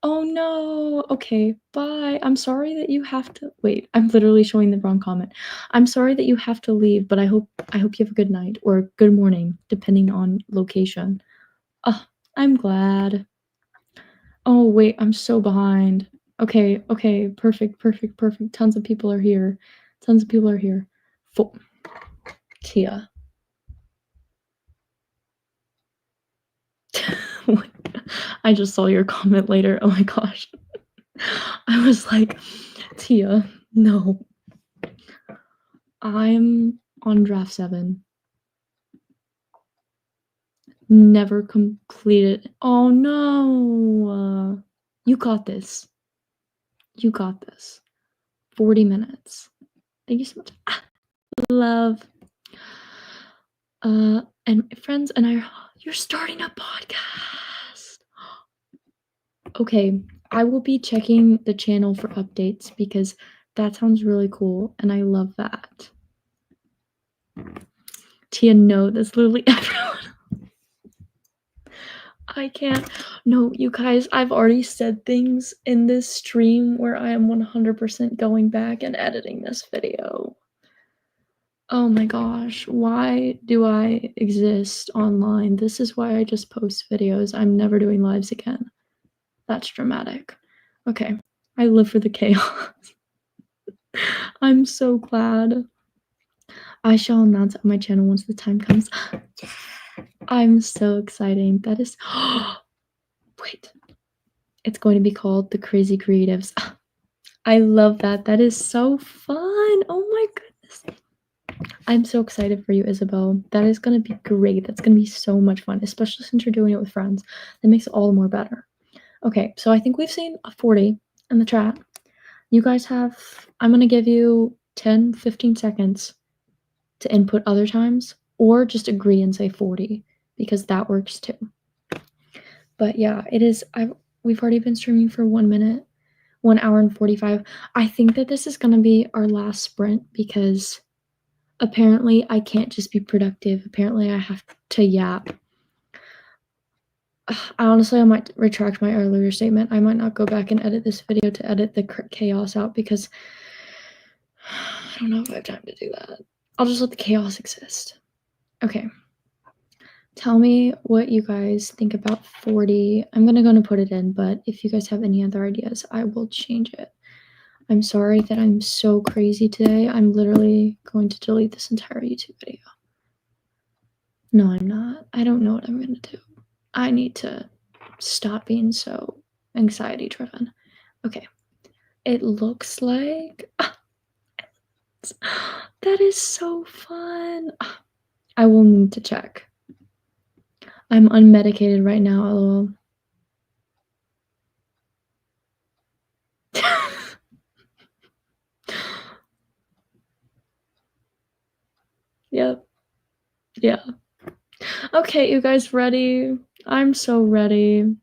Oh, no. Okay, bye. I'm sorry that you have to wait, I'm literally showing the wrong comment. I'm sorry that you have to leave, but I hope you have a good night or good morning, depending on location. Oh, I'm glad. Oh, wait, I'm so behind. Okay, okay, perfect, perfect, perfect. Tons of people are here. Tons of people are here. Fo Tia. I just saw your comment later. Oh my gosh. I was like, Tia, no. I'm on draft 7. Never completed. Oh no. You got this. You got this. 40 minutes. Thank you so much. Love. And friends and I you're starting a podcast. Okay, I will be checking the channel for updates because that sounds really cool and I love that. Tia, no, that's literally everyone. I can't. No, you guys, I've already said things in this stream where I am 100% going back and editing this video. Oh my gosh, why do I exist online? This is why I just post videos. I'm never doing lives again. That's dramatic. Okay, I live for the chaos. I'm so glad. I shall announce on my channel once the time comes. I'm so excited. That is. Wait. It's going to be called The Crazy Creatives. I love that. That is so fun. Oh my goodness. I'm so excited for you, Isabel. That is going to be great. That's going to be so much fun, especially since you're doing it with friends. That makes it all the more better. Okay, so I think we've seen a 40 in the chat. You guys have, I'm going to give you 10, 15 seconds to input other times, or just agree and say 40, because that works too. But yeah, it is, we've already been streaming for 1 minute, 1 hour and 45. I think that this is going to be our last sprint because apparently I can't just be productive. Apparently I have to yap. Honestly, I might retract my earlier statement. I might not go back and edit this video to edit the chaos out because I don't know if I have time to do that. I'll just let the chaos exist. Okay. Tell me what you guys think about 40. I'm gonna put it in, but if you guys have any other ideas, I will change it. I'm sorry that I'm so crazy today. I'm literally going to delete this entire YouTube video. No, I'm not. I don't know what I'm gonna do. I need to stop being so anxiety driven. Okay. It looks like that is so fun. I will need to check. I'm unmedicated right now, lol. Yep. Yeah. Okay, you guys ready? I'm so ready.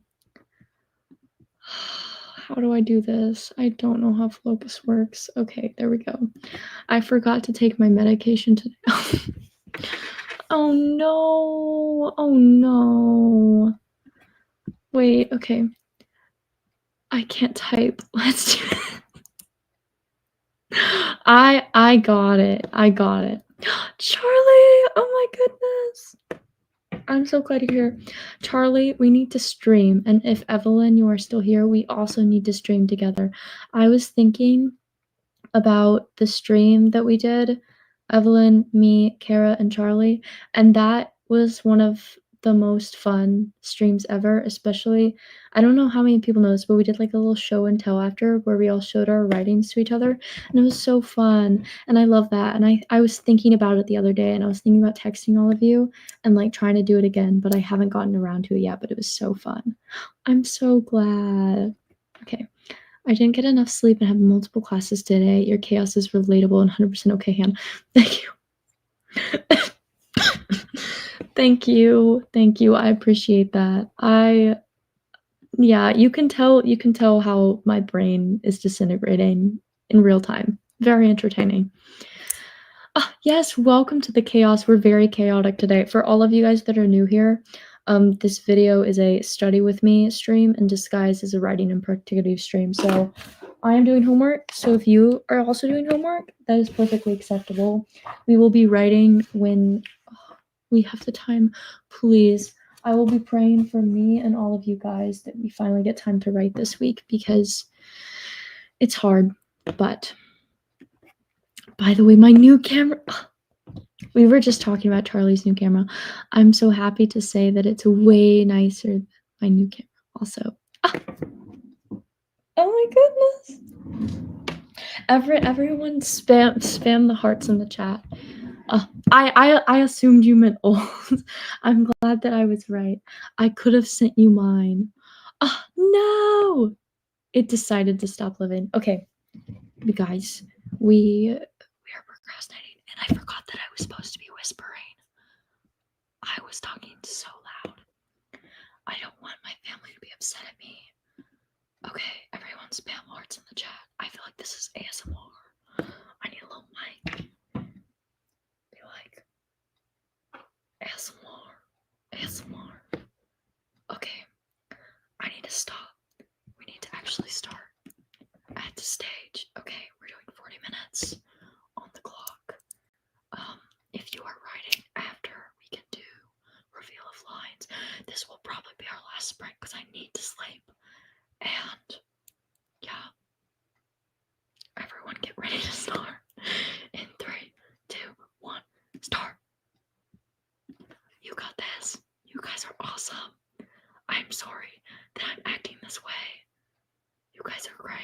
How do I do this? I don't know how Focus works. Okay, there we go. I forgot to take my medication today. Oh no. Oh no. Wait, okay. I can't type. Let's do it. I got it. I got it. Charlie! Oh my goodness. I'm so glad you're here. Charlie, we need to stream. And if Evelyn, you are still here, we also need to stream together. I was thinking about the stream that we did, Evelyn, me, Kara, and Charlie, and that was one of the most fun streams ever, especially I don't know how many people know this, but we did like a little show and tell after where we all showed our writings to each other, and it was so fun, and I love that, and I was thinking about it the other day, and I was thinking about texting all of you and like trying to do it again, but I haven't gotten around to it yet, but it was so fun. I'm so glad. Okay. I didn't get enough sleep and have multiple classes today. Your chaos is relatable and 100% okay, Han. Thank you. Thank you. Thank you. I appreciate that. Yeah, you can tell how my brain is disintegrating in real time. Very entertaining. Yes, welcome to the chaos. We're very chaotic today. For all of you guys that are new here, this video is a study with me stream and disguised as a writing and productivity stream. So I am doing homework. So if you are also doing homework, that is perfectly acceptable. We will be writing when we have the time. Please, I will be praying for me and all of you guys that we finally get time to write this week because it's hard. But by the way, my new camera. We were just talking about Charlie's new camera. I'm so happy to say that it's way nicer than my new camera also. Oh my goodness. Everyone spam the hearts in the chat. I assumed you meant old. I'm glad that I was right. I could have sent you mine. No! It decided to stop living. Okay, you guys, we are procrastinating, and I forgot that I was supposed to be whispering. I was talking so loud. I don't want my family to be upset at me. Okay, everyone spam hearts in the chat. I feel like this is ASMR. I need a little mic. Be like, ASMR. ASMR. Okay. actually start at the stage. Okay, we're doing 40 minutes on the clock. If you are writing after, we can do reveal of lines. This will probably be our last sprint because I need to sleep. And yeah, everyone get ready to start. In 3, 2, 1, start. You got this. You guys are awesome. I'm sorry that I'm acting this way. You guys are great.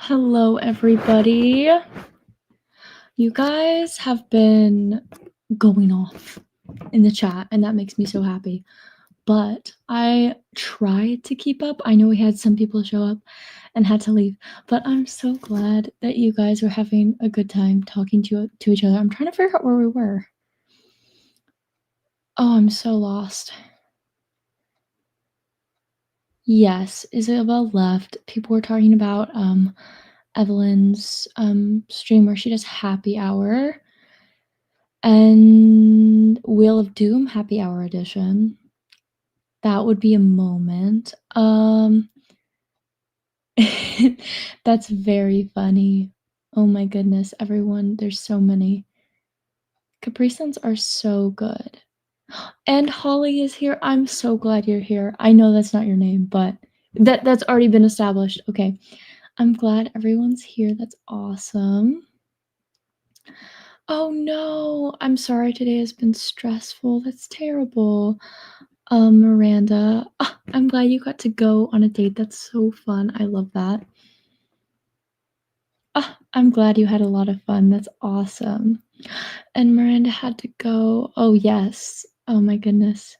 Hello, everybody. You guys have been going off in the chat, and that makes me so happy. But I tried to keep up. I know we had some people show up and had to leave, but I'm so glad that you guys were having a good time talking to each other. I'm trying to figure out where we were. Oh, I'm so lost. Yes, Isabel left. People were talking about Evelyn's stream where she does happy hour and Wheel of Doom happy hour edition. That would be a moment. That's very funny. Oh my goodness, everyone, there's so many. Capri Suns are so good. And Holly is here. I'm so glad you're here. I know that's not your name, but that's already been established. Okay. I'm glad everyone's here. That's awesome. Oh no, I'm sorry today has been stressful. That's terrible. Miranda, I'm glad you got to go on a date. That's so fun. I love that. I'm glad you had a lot of fun. That's awesome. And Miranda had to go. Oh yes. Oh my goodness.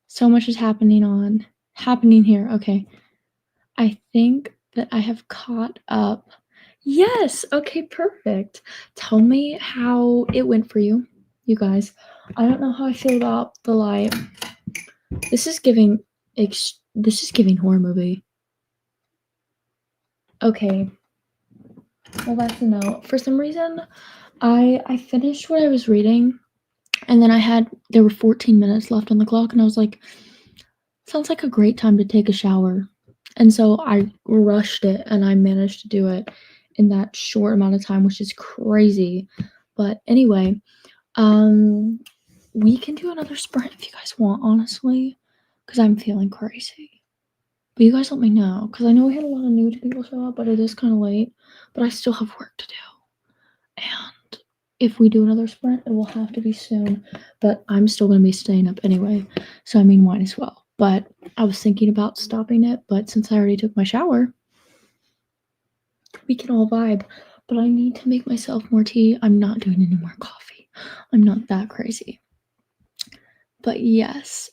So much is happening here. Okay. I think that I have caught up. Yes. Okay, perfect. Tell me how it went for you, you guys. I don't know how I feel about the light. This is giving horror movie. Okay. Well, that's a no. For some reason, I finished what I was reading, and then there were 14 minutes left on the clock, and I was like, sounds like a great time to take a shower. And so I rushed it, and I managed to do it in that short amount of time, which is crazy. But anyway, we can do another sprint if you guys want, honestly, because I'm feeling crazy. But you guys let me know, because I know we had a lot of new people show up, but it is kind of late. But I still have work to do. And if we do another sprint, it will have to be soon. But I'm still going to be staying up anyway, so I mean, might as well. But I was thinking about stopping it, but since I already took my shower, we can all vibe. But I need to make myself more tea. I'm not doing any more coffee. I'm not that crazy. But yes,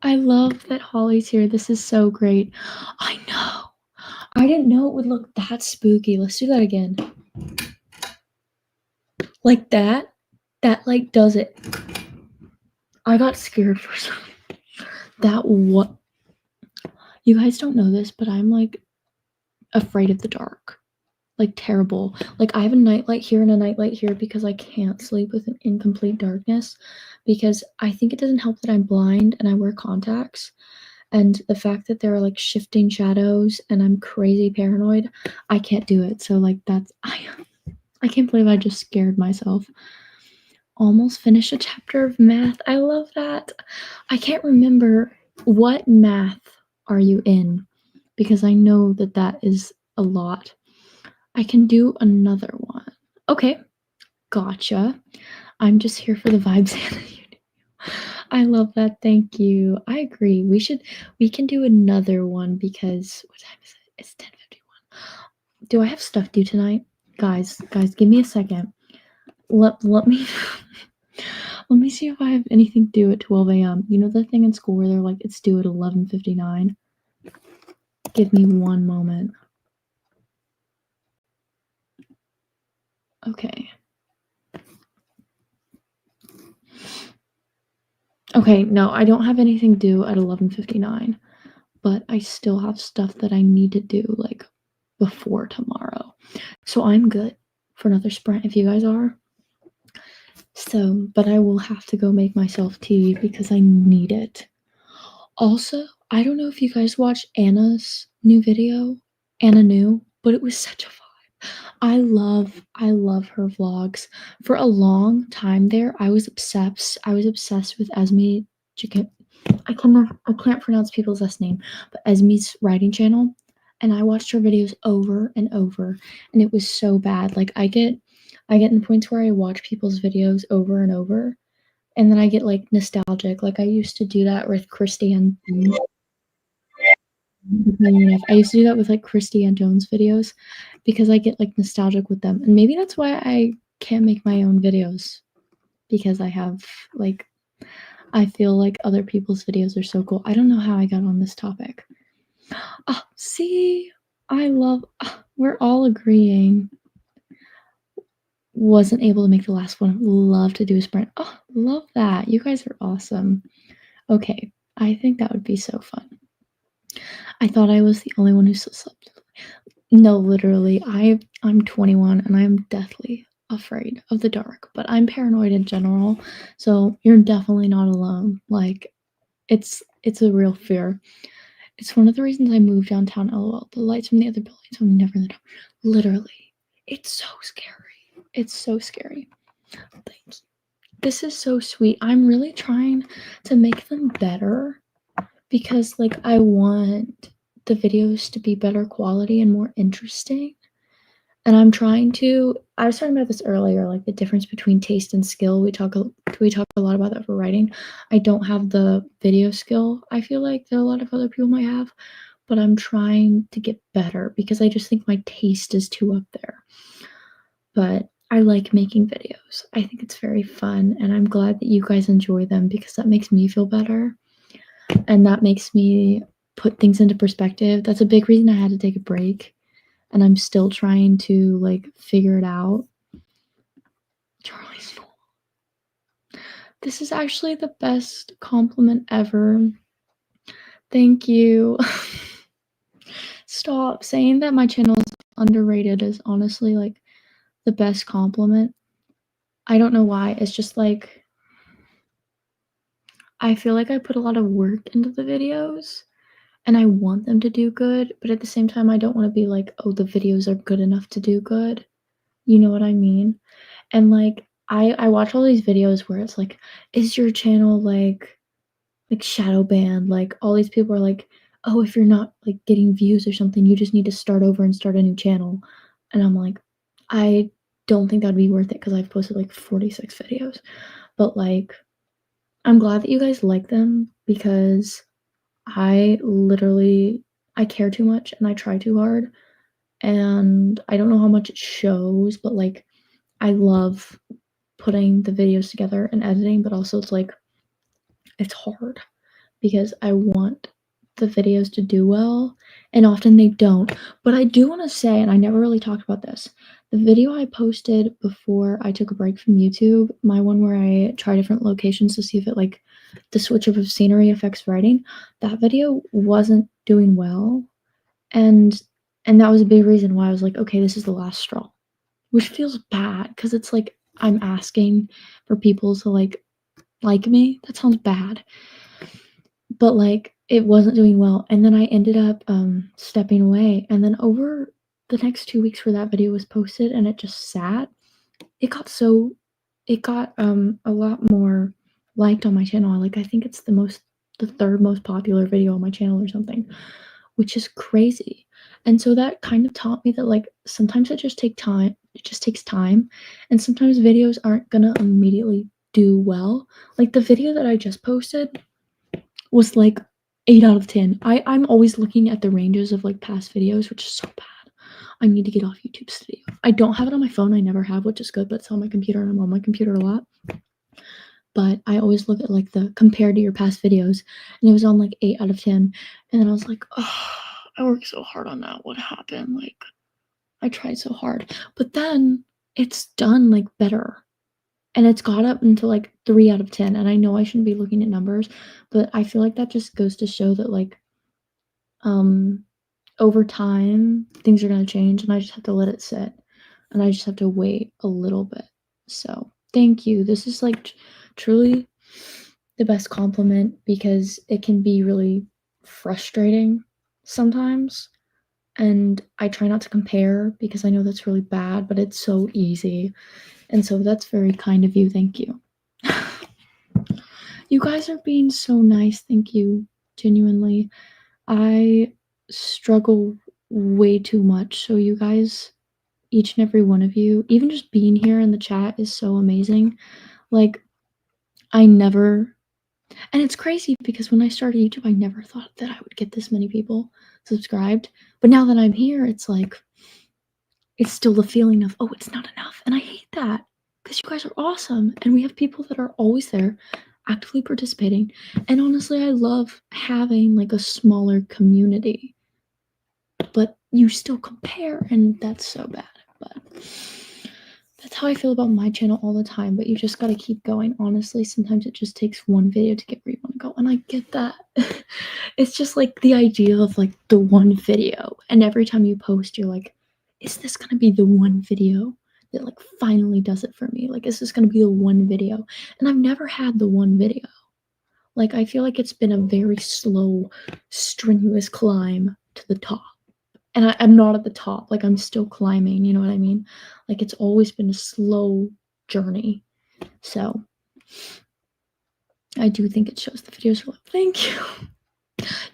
I love that Holly's here. This is so great. I know. I didn't know it would look that spooky. Let's do that again. Like that. That like does it. I got scared for some. What? You guys don't know this, but I'm like afraid of the dark. Like terrible. Like I have a nightlight here and a nightlight here because I can't sleep with an incomplete darkness, because I think it doesn't help that I'm blind and I wear contacts. And the fact that there are like shifting shadows and I'm crazy paranoid, I can't do it. So like I can't believe I just scared myself. Almost finished a chapter of math. I love that. I can't remember what math are you in, because I know that is a lot. I can do another one. Okay, gotcha. I'm just here for the vibes. I love that. Thank you. I agree. We can do another one, because what time is it? It's 10:51. Do I have stuff due tonight? Guys, give me a second. Let me let me see if I have anything due at 12 a.m. You know the thing in school where they're like, it's due at 11:59? Give me one moment. Okay. Okay, no, I don't have anything due at 11:59, but I still have stuff that I need to do like before tomorrow. So I'm good for another sprint if you guys are. So, but I will have to go make myself tea because I need it. Also, I don't know if you guys watched Anna's new video, Anna New, but it was such a vibe. I love her vlogs. For a long time there, I was obsessed with Esme. I can't pronounce people's last name, but Esme's writing channel, and I watched her videos over and over, and it was so bad. Like I get in the points where I watch people's videos over and over, and then I get like nostalgic. Like I used to do that with Christy and I used to do that with like Christy and Jones videos, because I get, like, nostalgic with them, and maybe that's why I can't make my own videos, because I have, like I feel like other people's videos are so cool. I don't know how I got on this topic. Ah, see? I love we're all agreeing. Wasn't able to make the last one. Love to do a sprint. Oh, love that. You guys are awesome. Okay, I think that would be so fun. I thought I was the only one who still slept. No, literally, I'm 21 and I'm deathly afraid of the dark, but I'm paranoid in general, so you're definitely not alone. Like, it's a real fear. It's one of the reasons I moved downtown, LOL. The lights from the other buildings will never lit up. Literally, it's so scary. It's so scary. Thank you. This is so sweet. I'm really trying to make them better because, like, I want the videos to be better quality and more interesting. And I'm trying to I was talking about this earlier, like, the difference between taste and skill. We talk a lot about that for writing. I don't have the video skill, I feel like, that a lot of other people might have, but I'm trying to get better because I just think my taste is too up there. But I like making videos. I think it's very fun, and I'm glad that you guys enjoy them because that makes me feel better, and that makes me put things into perspective. That's a big reason I had to take a break, and I'm still trying to, like, figure it out. Charlie's Knoll. This is actually the best compliment ever. Thank you. Stop. Saying that my channel is underrated is honestly, like, the best compliment. I don't know why. It's just, like, I feel like I put a lot of work into the videos, and I want them to do good, but at the same time, I don't wanna be like, "Oh, the videos are good enough to do good." You know what I mean? And, like, I watch all these videos where it's like, "Is your channel, like, shadow banned?" Like, all these people are like, "Oh, if you're not, like, getting views or something, you just need to start over and start a new channel." And I'm like, "I don't think that'd be worth it because 'cause I've posted, like, 46 videos." But, like, I'm glad that you guys like them because I literally I care too much and I try too hard, and I don't know how much it shows, but, like, I love putting the videos together and editing, but also it's like it's hard because I want the videos to do well, and often they don't. But I do wanna say, and I never really talked about this, the video I posted before I took a break from YouTube, my one where I try different locations to see if it, like the switch of scenery affects writing, that video wasn't doing well, and that was a big reason why I was like, "Okay, this is the last straw." Which feels bad because it's like I'm asking for people to, like me. That sounds bad. But, like, it wasn't doing well, and then I ended up, stepping away, and then over the next 2 weeks where that video was posted and it just sat, it got so it got, a lot more liked on my channel. Like, I think it's the 3rd most popular video on my channel or something, which is crazy, and so that kind of taught me that, like, sometimes it just takes time, and sometimes videos aren't gonna immediately do well. Like, the video that I just posted was like 8 out of 10. I'm always looking at the ranges of, like, past videos, which is so bad. I need to get off YouTube Studio. I don't have it on my phone, I never have, which is good, but it's on my computer, and I'm on my computer a lot. But I always look at, like, the compared to your past videos, and it was on, like, 8 out of 10, and then I was like, "Oh, I worked so hard on that. What happened?" Like, I tried so hard. But then it's done, like, better. And it's got up into, like, 3 out of 10, and I know I shouldn't be looking at numbers, but I feel like that just goes to show that, like, um, over time, things are gonna change, and I just have to let it sit, and I just have to wait a little bit. So, thank you. This is, like, truly the best compliment because it can be really frustrating sometimes, and I try not to compare because I know that's really bad, but it's so easy, and so that's very kind of you. Thank you. You guys are being so nice, thank you, genuinely. I struggle way too much, so you guys, each and every one of you, even just being here in the chat is so amazing. Like, I never and it's crazy because when I started YouTube, I never thought that I would get this many people subscribed, but now that I'm here, it's like it's still the feeling of, oh, it's not enough. And I hate that because you guys are awesome. And we have people that are always there, actively participating. And honestly, I love having like a smaller community, but you still compare, and that's so bad. But that's how I feel about my channel all the time. But you just got to keep going. Honestly, sometimes it just takes one video to get where you want to go. And I get that. It's just like the idea of like the one video. And every time you post, you're like, is this going to be the one video that like finally does it for me? Like, is this going to be the one video? And I've never had the one video. Like, I feel like it's been a very slow, strenuous climb to the top. And I'm not at the top, like, I'm still climbing, you know what I mean? Like, it's always been a slow journey. So, I do think it shows the videos are like, thank you.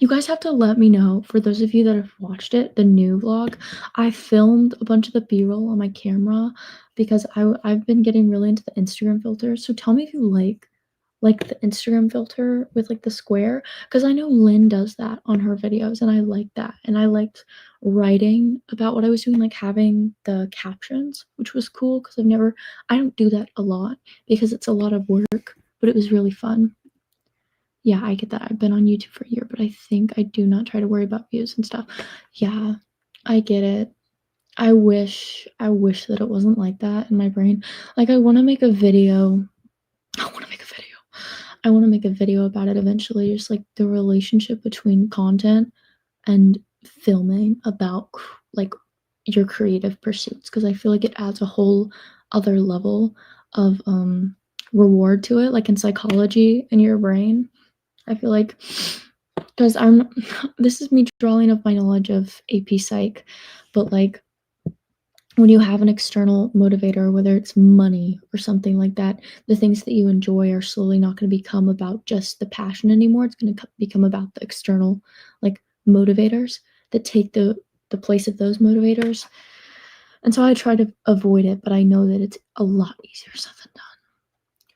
You guys have to let me know, for those of you that have watched it, the new vlog, I filmed a bunch of the B-roll on my camera because I've been getting really into the Instagram filters. So tell me if you like the Instagram filter with like the square, because I know Lynn does that on her videos and I like that. And I liked writing about what I was doing, like having the captions, which was cool because I don't do that a lot because it's a lot of work, but it was really fun. Yeah, I get that. I've been on YouTube for a year, but I think I do not try to worry about views and stuff. Yeah, I get it. I wish that it wasn't like that in my brain. Like, I want to make a video. I want to make a video. I want to make a video about it eventually, just like the relationship between content and filming about like your creative pursuits, because I feel like it adds a whole other level of reward to it, like in psychology in your brain. I feel like, because this is me drawing of my knowledge of AP Psych, but like when you have an external motivator, whether it's money or something like that, the things that you enjoy are slowly not going to become about just the passion anymore. It's going to become about the external like motivators that take the place of those motivators. And so I try to avoid it, but I know that it's a lot easier said than done.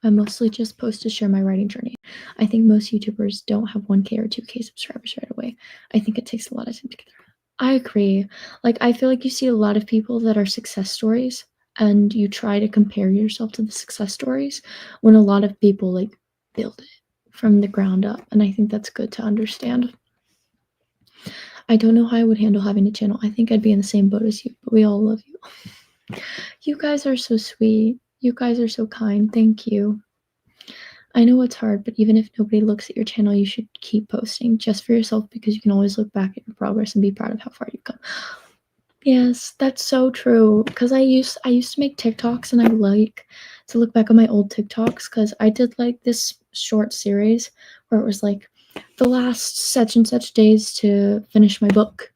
I mostly just post to share my writing journey. I think most YouTubers don't have 1K or 2K subscribers right away. I think it takes a lot of time to get there. I agree. Like, I feel like you see a lot of people that are success stories and you try to compare yourself to the success stories when a lot of people like build it from the ground up. And I think that's good to understand. I don't know how I would handle having a channel. I think I'd be in the same boat as you, but we all love you. You guys are so sweet. You guys are so kind. Thank you. I know it's hard, but even if nobody looks at your channel, you should keep posting just for yourself, because you can always look back at your progress and be proud of how far you've come. Yes, that's so true. Because I used to make TikToks, and I like to look back on my old TikToks because I did like this short series where it was like the last such and such days to finish my book.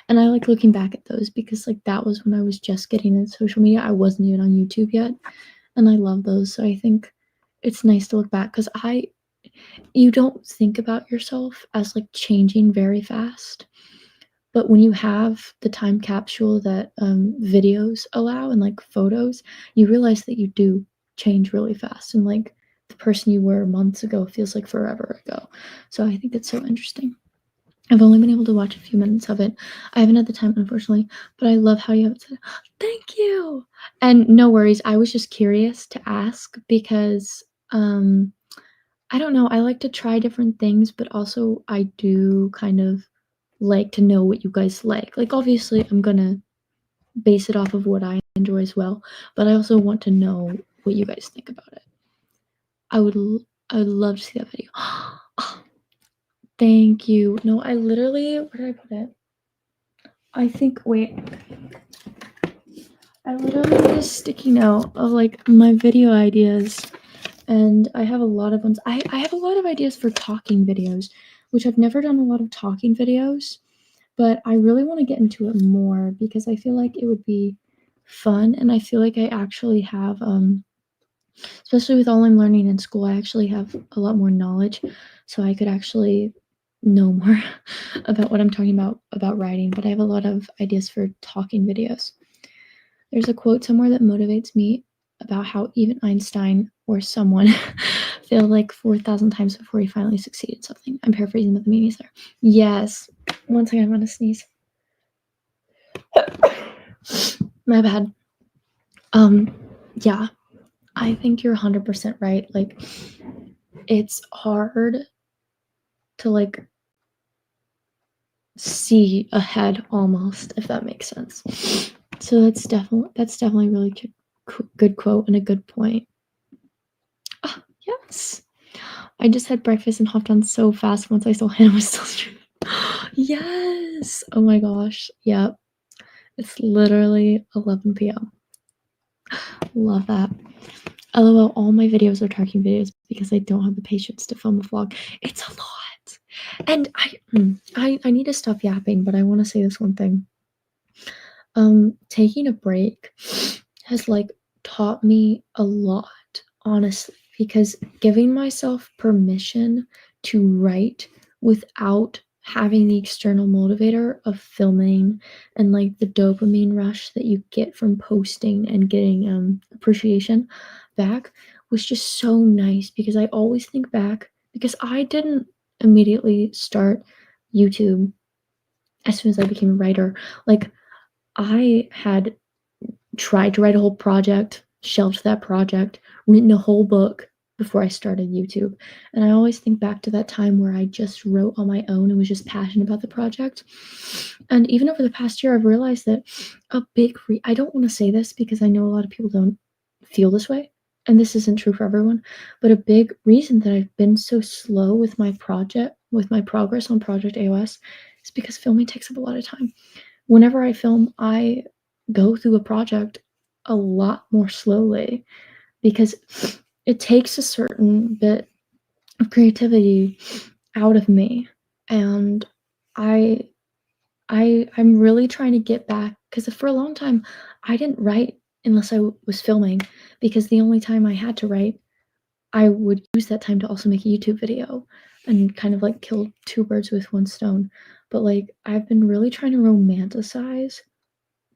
And I like looking back at those because like that was when I was just getting into social media. I wasn't even on YouTube yet. And I love those. So I think it's nice to look back because you don't think about yourself as like changing very fast. But when you have the time capsule that videos allow and like photos, you realize that you do change really fast. And like the person you were months ago feels like forever ago. So I think it's so interesting. I've only been able to watch a few minutes of it. I haven't had the time, unfortunately, but I love how you have it said. Thank you. And no worries. I was just curious to ask because I don't know. I like to try different things, but also I do kind of like to know what you guys like. Like, obviously, I'm gonna base it off of what I enjoy as well, but I also want to know what you guys think about it. I would love to see that video. Thank you. No, I literally, where did I put it? I think, wait. I literally made a sticky note of like my video ideas, and I have a lot of ones. I have a lot of ideas for talking videos, which I've never done a lot of talking videos, but I really want to get into it more because I feel like it would be fun, and I feel like I actually have especially with all I'm learning in school, I actually have a lot more knowledge, so I could actually know more about what I'm talking about writing, but I have a lot of ideas for talking videos. There's a quote somewhere that motivates me about how even Einstein or someone failed like 4,000 times before he finally succeeded something. I'm paraphrasing, but the meaning is there. Yes. One second, I'm gonna sneeze. My bad. Yeah, I think you're 100% right. Like, it's hard to like see ahead almost, if that makes sense. So that's definitely a really good quote and a good point. Ah, yes. I just had breakfast and hopped on so fast once I saw Hannah was still streaming. Yes. Oh my gosh. Yep. It's literally 11 p.m. Love that. LOL, all my videos are talking videos because I don't have the patience to film a vlog. It's a lot. And I need to stop yapping, but I want to say this one thing. Taking a break has like taught me a lot, honestly, because giving myself permission to write without having the external motivator of filming and like the dopamine rush that you get from posting and getting appreciation back was just so nice because I always think back because I didn't immediately start YouTube as soon as I became a writer. Like I had tried to write a whole project, shelved that project, written a whole book before I started YouTube. And I always think back to that time where I just wrote on my own and was just passionate about the project. And even over the past year, I've realized that I don't want to say this because I know a lot of people don't feel this way. And this isn't true for everyone, but a big reason that I've been so slow with my progress on Project AOS is because filming takes up a lot of time. Whenever I film, I go through a project a lot more slowly because it takes a certain bit of creativity out of me, and I I'm really trying to get back because for a long time I didn't write unless I was filming because the only time I had to write, I would use that time to also make a YouTube video and kind of like kill two birds with one stone. But like I've been really trying to romanticize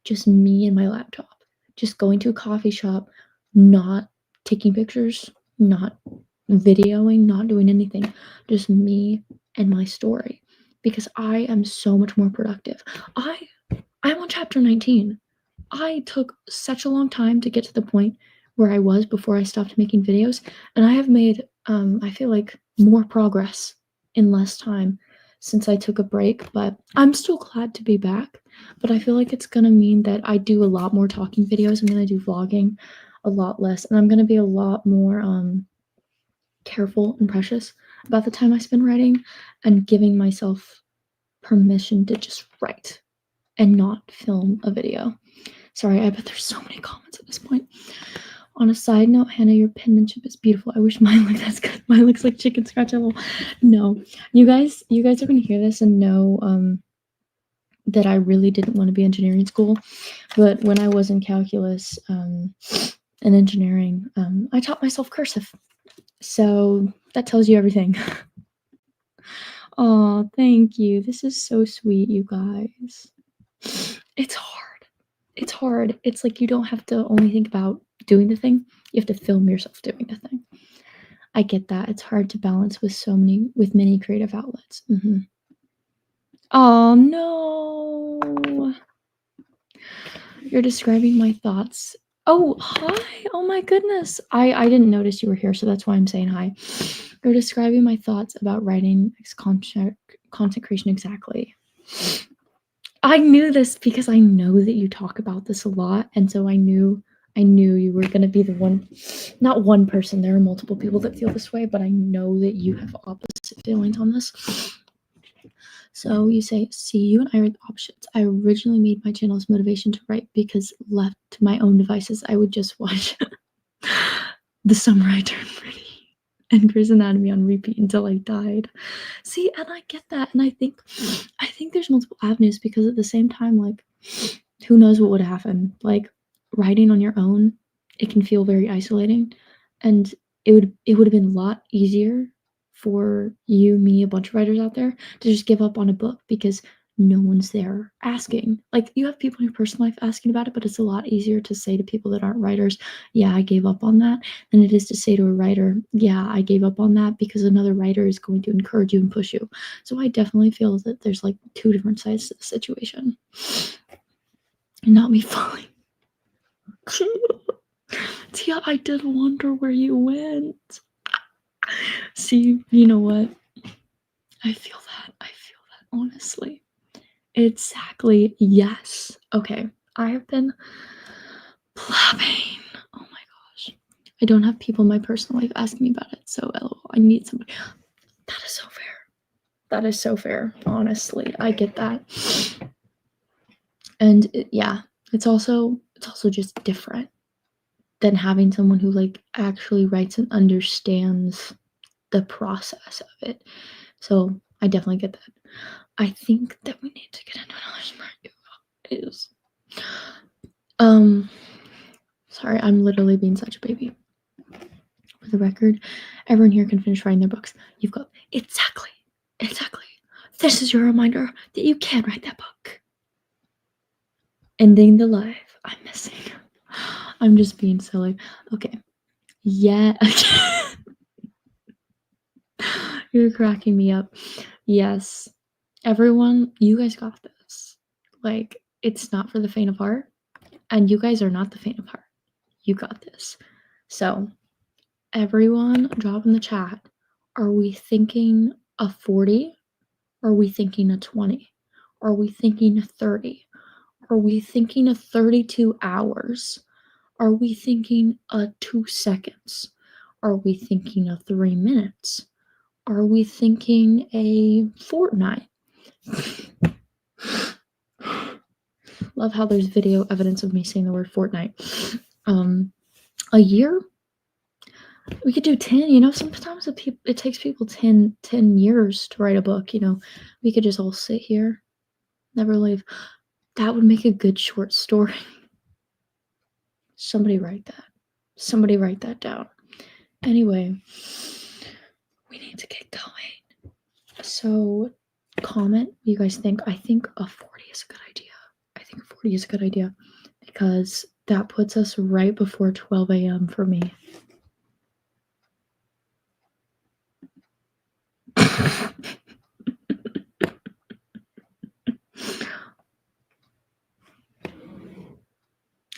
just me and my laptop, just going to a coffee shop, not taking pictures, not videoing, not doing anything, just me and my story because I am so much more productive. I'm on chapter 19. I took such a long time to get to the point where I was before I stopped making videos, and I have made I feel like more progress in less time since I took a break, but I'm still glad to be back. But I feel like it's gonna mean that I do a lot more talking videos. I'm gonna do vlogging a lot less, and I'm gonna be a lot more careful and precious about the time I spend writing and giving myself permission to just write and not film a video. Sorry, I bet there's so many comments at this point. On a side note, Hannah, your penmanship is beautiful. I wish mine looked as good. Mine looks like chicken scratch level. No, you guys are gonna hear this and know that I really didn't want to be engineering school. But when I was in calculus and engineering, I taught myself cursive. So that tells you everything. Oh, thank you. This is so sweet, you guys. It's hard. It's hard. It's like you don't have to only think about doing the thing, you have to film yourself doing the thing. I get that. It's hard to balance with many creative outlets. Oh no. You're describing my thoughts. Oh, hi. Oh my goodness. I didn't notice you were here, so that's why I'm saying hi. You're describing my thoughts about writing content creation exactly. I knew this because I know that you talk about this a lot, and so I knew you were gonna be the one, not one person. There are multiple people that feel this way, but I know that you have opposite feelings on this. So you say, see, you and I are the opposites. I originally made my channel as motivation to write because left to my own devices, I would just watch The Summer I Turned Pretty and Grey's Anatomy on repeat until I died. See, and I get that, and I think there's multiple avenues because at the same time, like, who knows what would happen? Like, writing on your own, it can feel very isolating, and it would have been a lot easier for you, me, a bunch of writers out there to just give up on a book because no one's there asking. Like, you have people in your personal life asking about it, but it's a lot easier to say to people that aren't writers, yeah, I gave up on that, than it is to say to a writer, yeah, I gave up on that, because another writer is going to encourage you and push you. So I definitely feel that there's like two different sides to the situation. And not me falling. Tia, I did wonder where you went. See, you know what? I feel that, honestly. Exactly, yes. Okay, I have been blabbing. Oh my gosh. I don't have people in my personal life asking me about it, so LOL, I need somebody. That is so fair. That is so fair, honestly. I get that. And yeah, it's also just different than having someone who like actually writes and understands the process of it. So I definitely get that. I think that we need to get into another smart is sorry, I'm literally being such a baby. For the record, everyone here can finish writing their books. You've got exactly. This is your reminder that you can write that book. Ending the life I'm missing. I'm just being silly. Okay. Yeah. You're cracking me up. Yes. Everyone, you guys got this. Like, it's not for the faint of heart. And you guys are not the faint of heart. You got this. So, everyone, drop in the chat. Are we thinking a 40? Are we thinking a 20? Are we thinking a 30? Are we thinking a 32 hours? Are we thinking a 2 seconds? Are we thinking a 3 minutes? Are we thinking a fortnight? Love how there's video evidence of me saying the word fortnight. A year? We could do 10. You know, sometimes it takes people 10 years to write a book. You know, we could just all sit here, never leave. That would make a good short story. Somebody write that. Somebody write that down. Anyway, we need to get going. So, comment what you guys think. I think a 40 is a good idea. I think 40 is a good idea because that puts us right before 12 a.m. for me.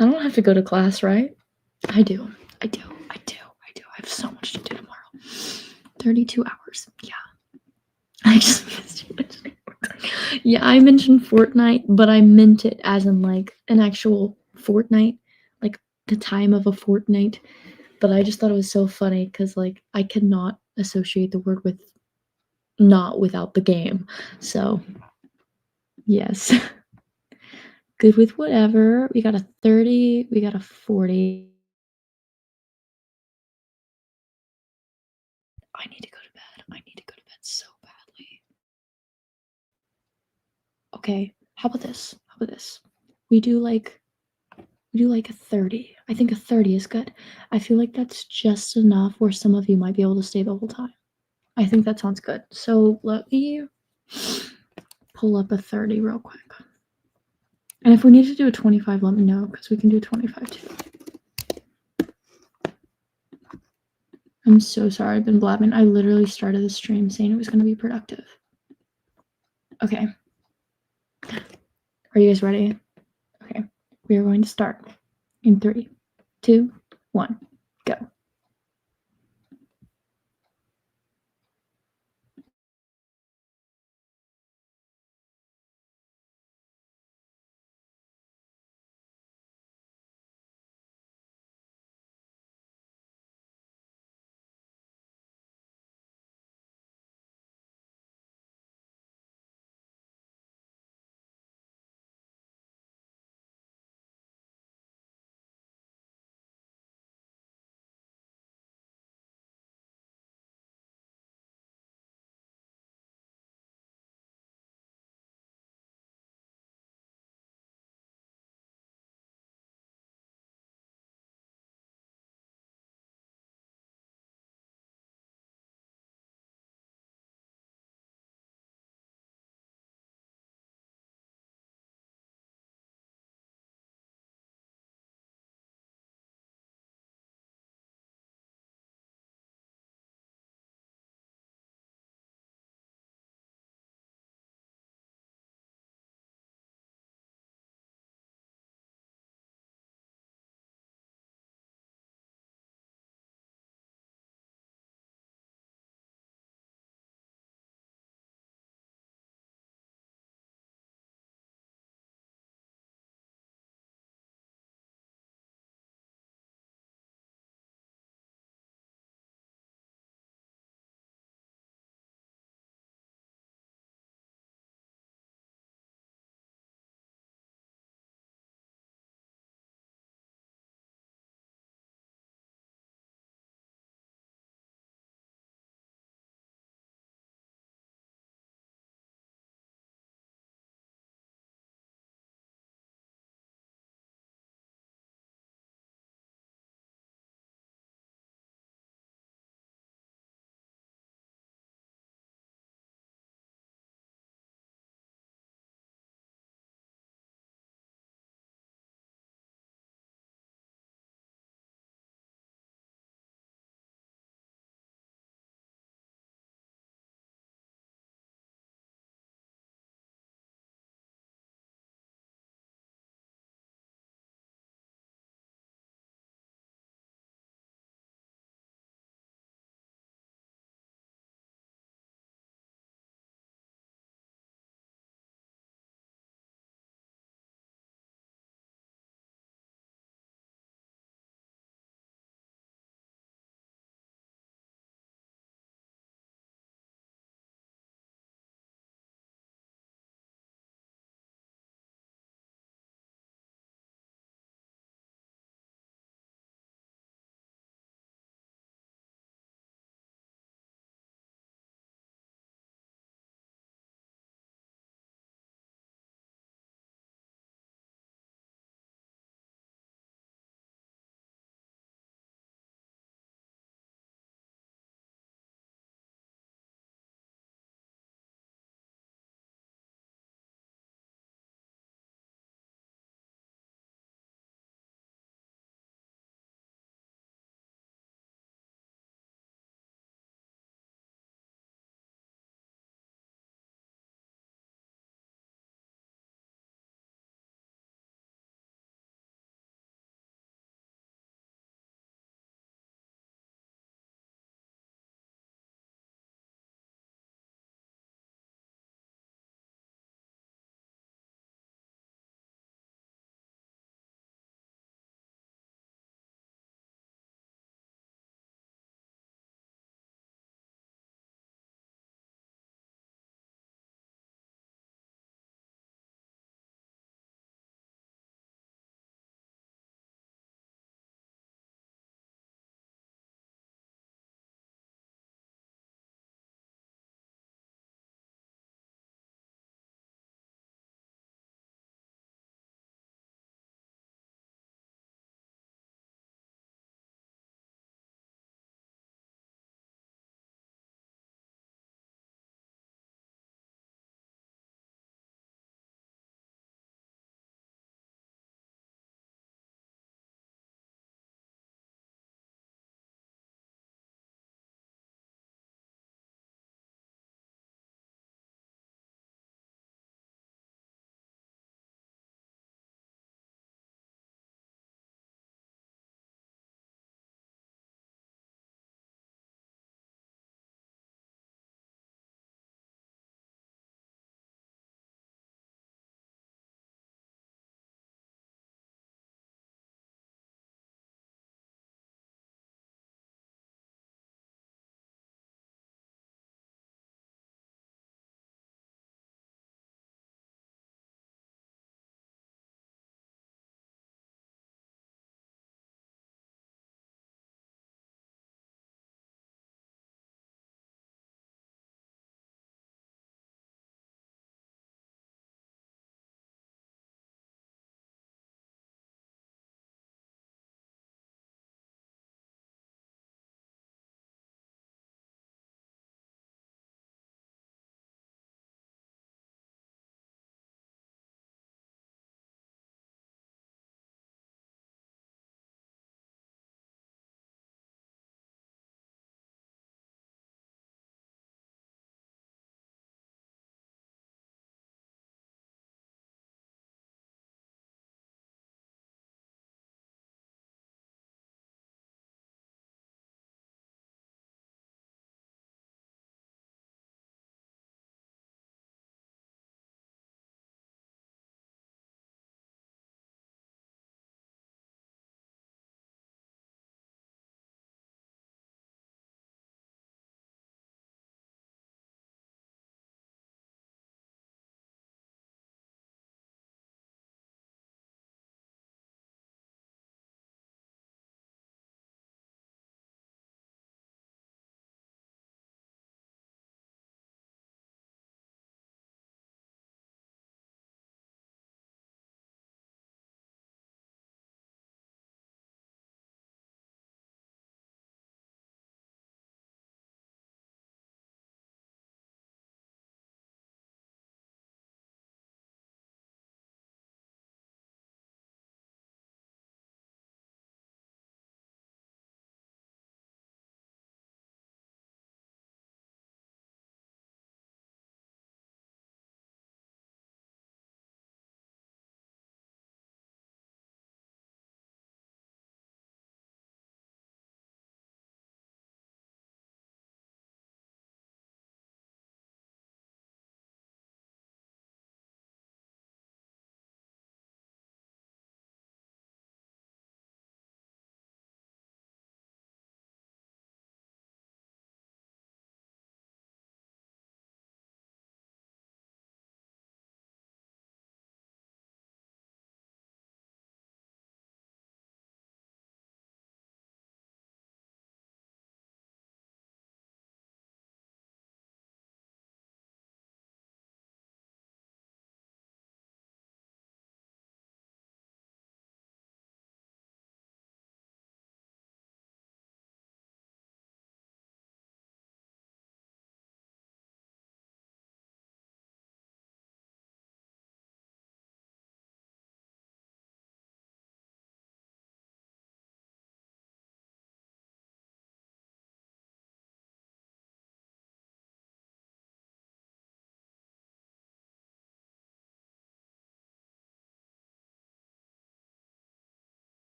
I don't have to go to class, right? I do. I have so much to do tomorrow. 32 hours. Yeah. I just missed you. Yeah, I mentioned Fortnite, but I meant it as in like an actual fortnight, like the time of a fortnight. But I just thought it was so funny because like I cannot associate the word with not without the game. So yes. Good with whatever. We got a 30, we got a 40. I need to go to bed. I need to go to bed so badly. Okay, how about this? We do like a 30. I think a 30 is good. I feel like that's just enough where some of you might be able to stay the whole time. I think that sounds good. So let me pull up a 30 real quick. And if we need to do a 25, let me know because we can do 25 too. I'm so sorry I've been blabbing. I literally started the stream saying it was going to be productive. Okay. Are you guys ready? Okay. We are going to start in 3, 2, 1, go.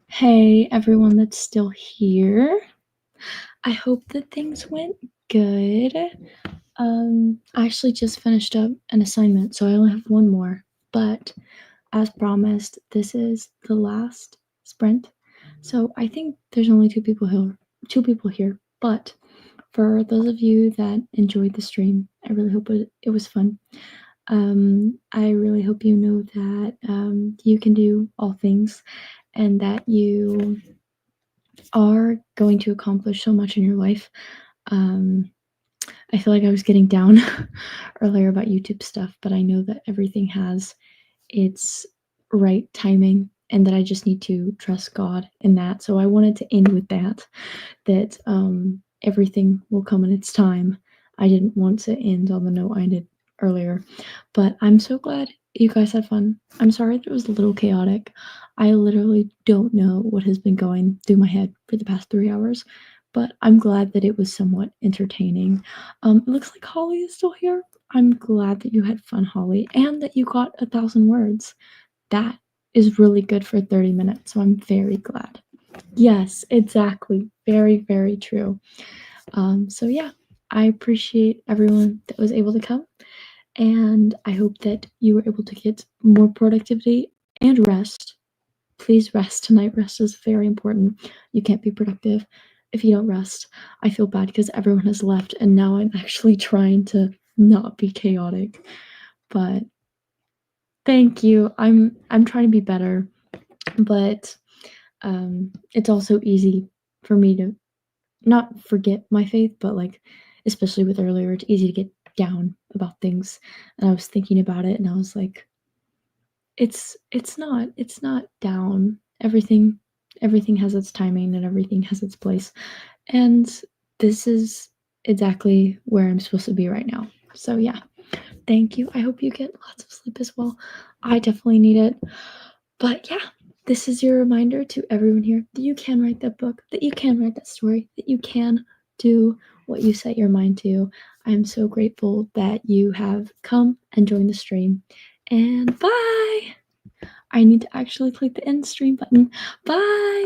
Hey, everyone that's still here. I hope that things went good. I actually just finished up an assignment, so I only have one more. But as promised, this is the last sprint. So I think there's only two people here. But for those of you that enjoyed the stream, I really hope it was fun. I really hope you know that you can do all things and that you are going to accomplish so much in your life. I feel like I was getting down earlier about YouTube stuff, but I know that everything has its right timing and that I just need to trust God in that. So I wanted to end with that everything will come in its time. I didn't want to end on the note I ended earlier, but I'm so glad you guys had fun. I'm sorry that it was a little chaotic. I literally don't know what has been going through my head for the past 3 hours, but I'm glad that it was somewhat entertaining. It looks like Holly is still here. I'm glad that you had fun, Holly, and that you got 1,000 words. That is really good for 30 minutes, so I'm very glad. Yes, exactly. Very, very true. So yeah, I appreciate everyone that was able to come, and I hope that you were able to get more productivity and rest. Please rest tonight. Rest is very important. You can't be productive if you don't rest. I feel bad because everyone has left, and now I'm actually trying to not be chaotic. But thank you. I'm trying to be better, but it's also easy for me to not forget my faith, but like, especially with earlier, it's easy to get down about things. And I was thinking about it and I was like, it's not down. Everything has its timing and everything has its place. And this is exactly where I'm supposed to be right now. So yeah. Thank you. I hope you get lots of sleep as well. I definitely need it. But yeah, this is your reminder to everyone here that you can write that book, that you can write that story, that you can do what you set your mind to. I'm so grateful that you have come and joined the stream. And bye. I need to actually click the end stream button. Bye.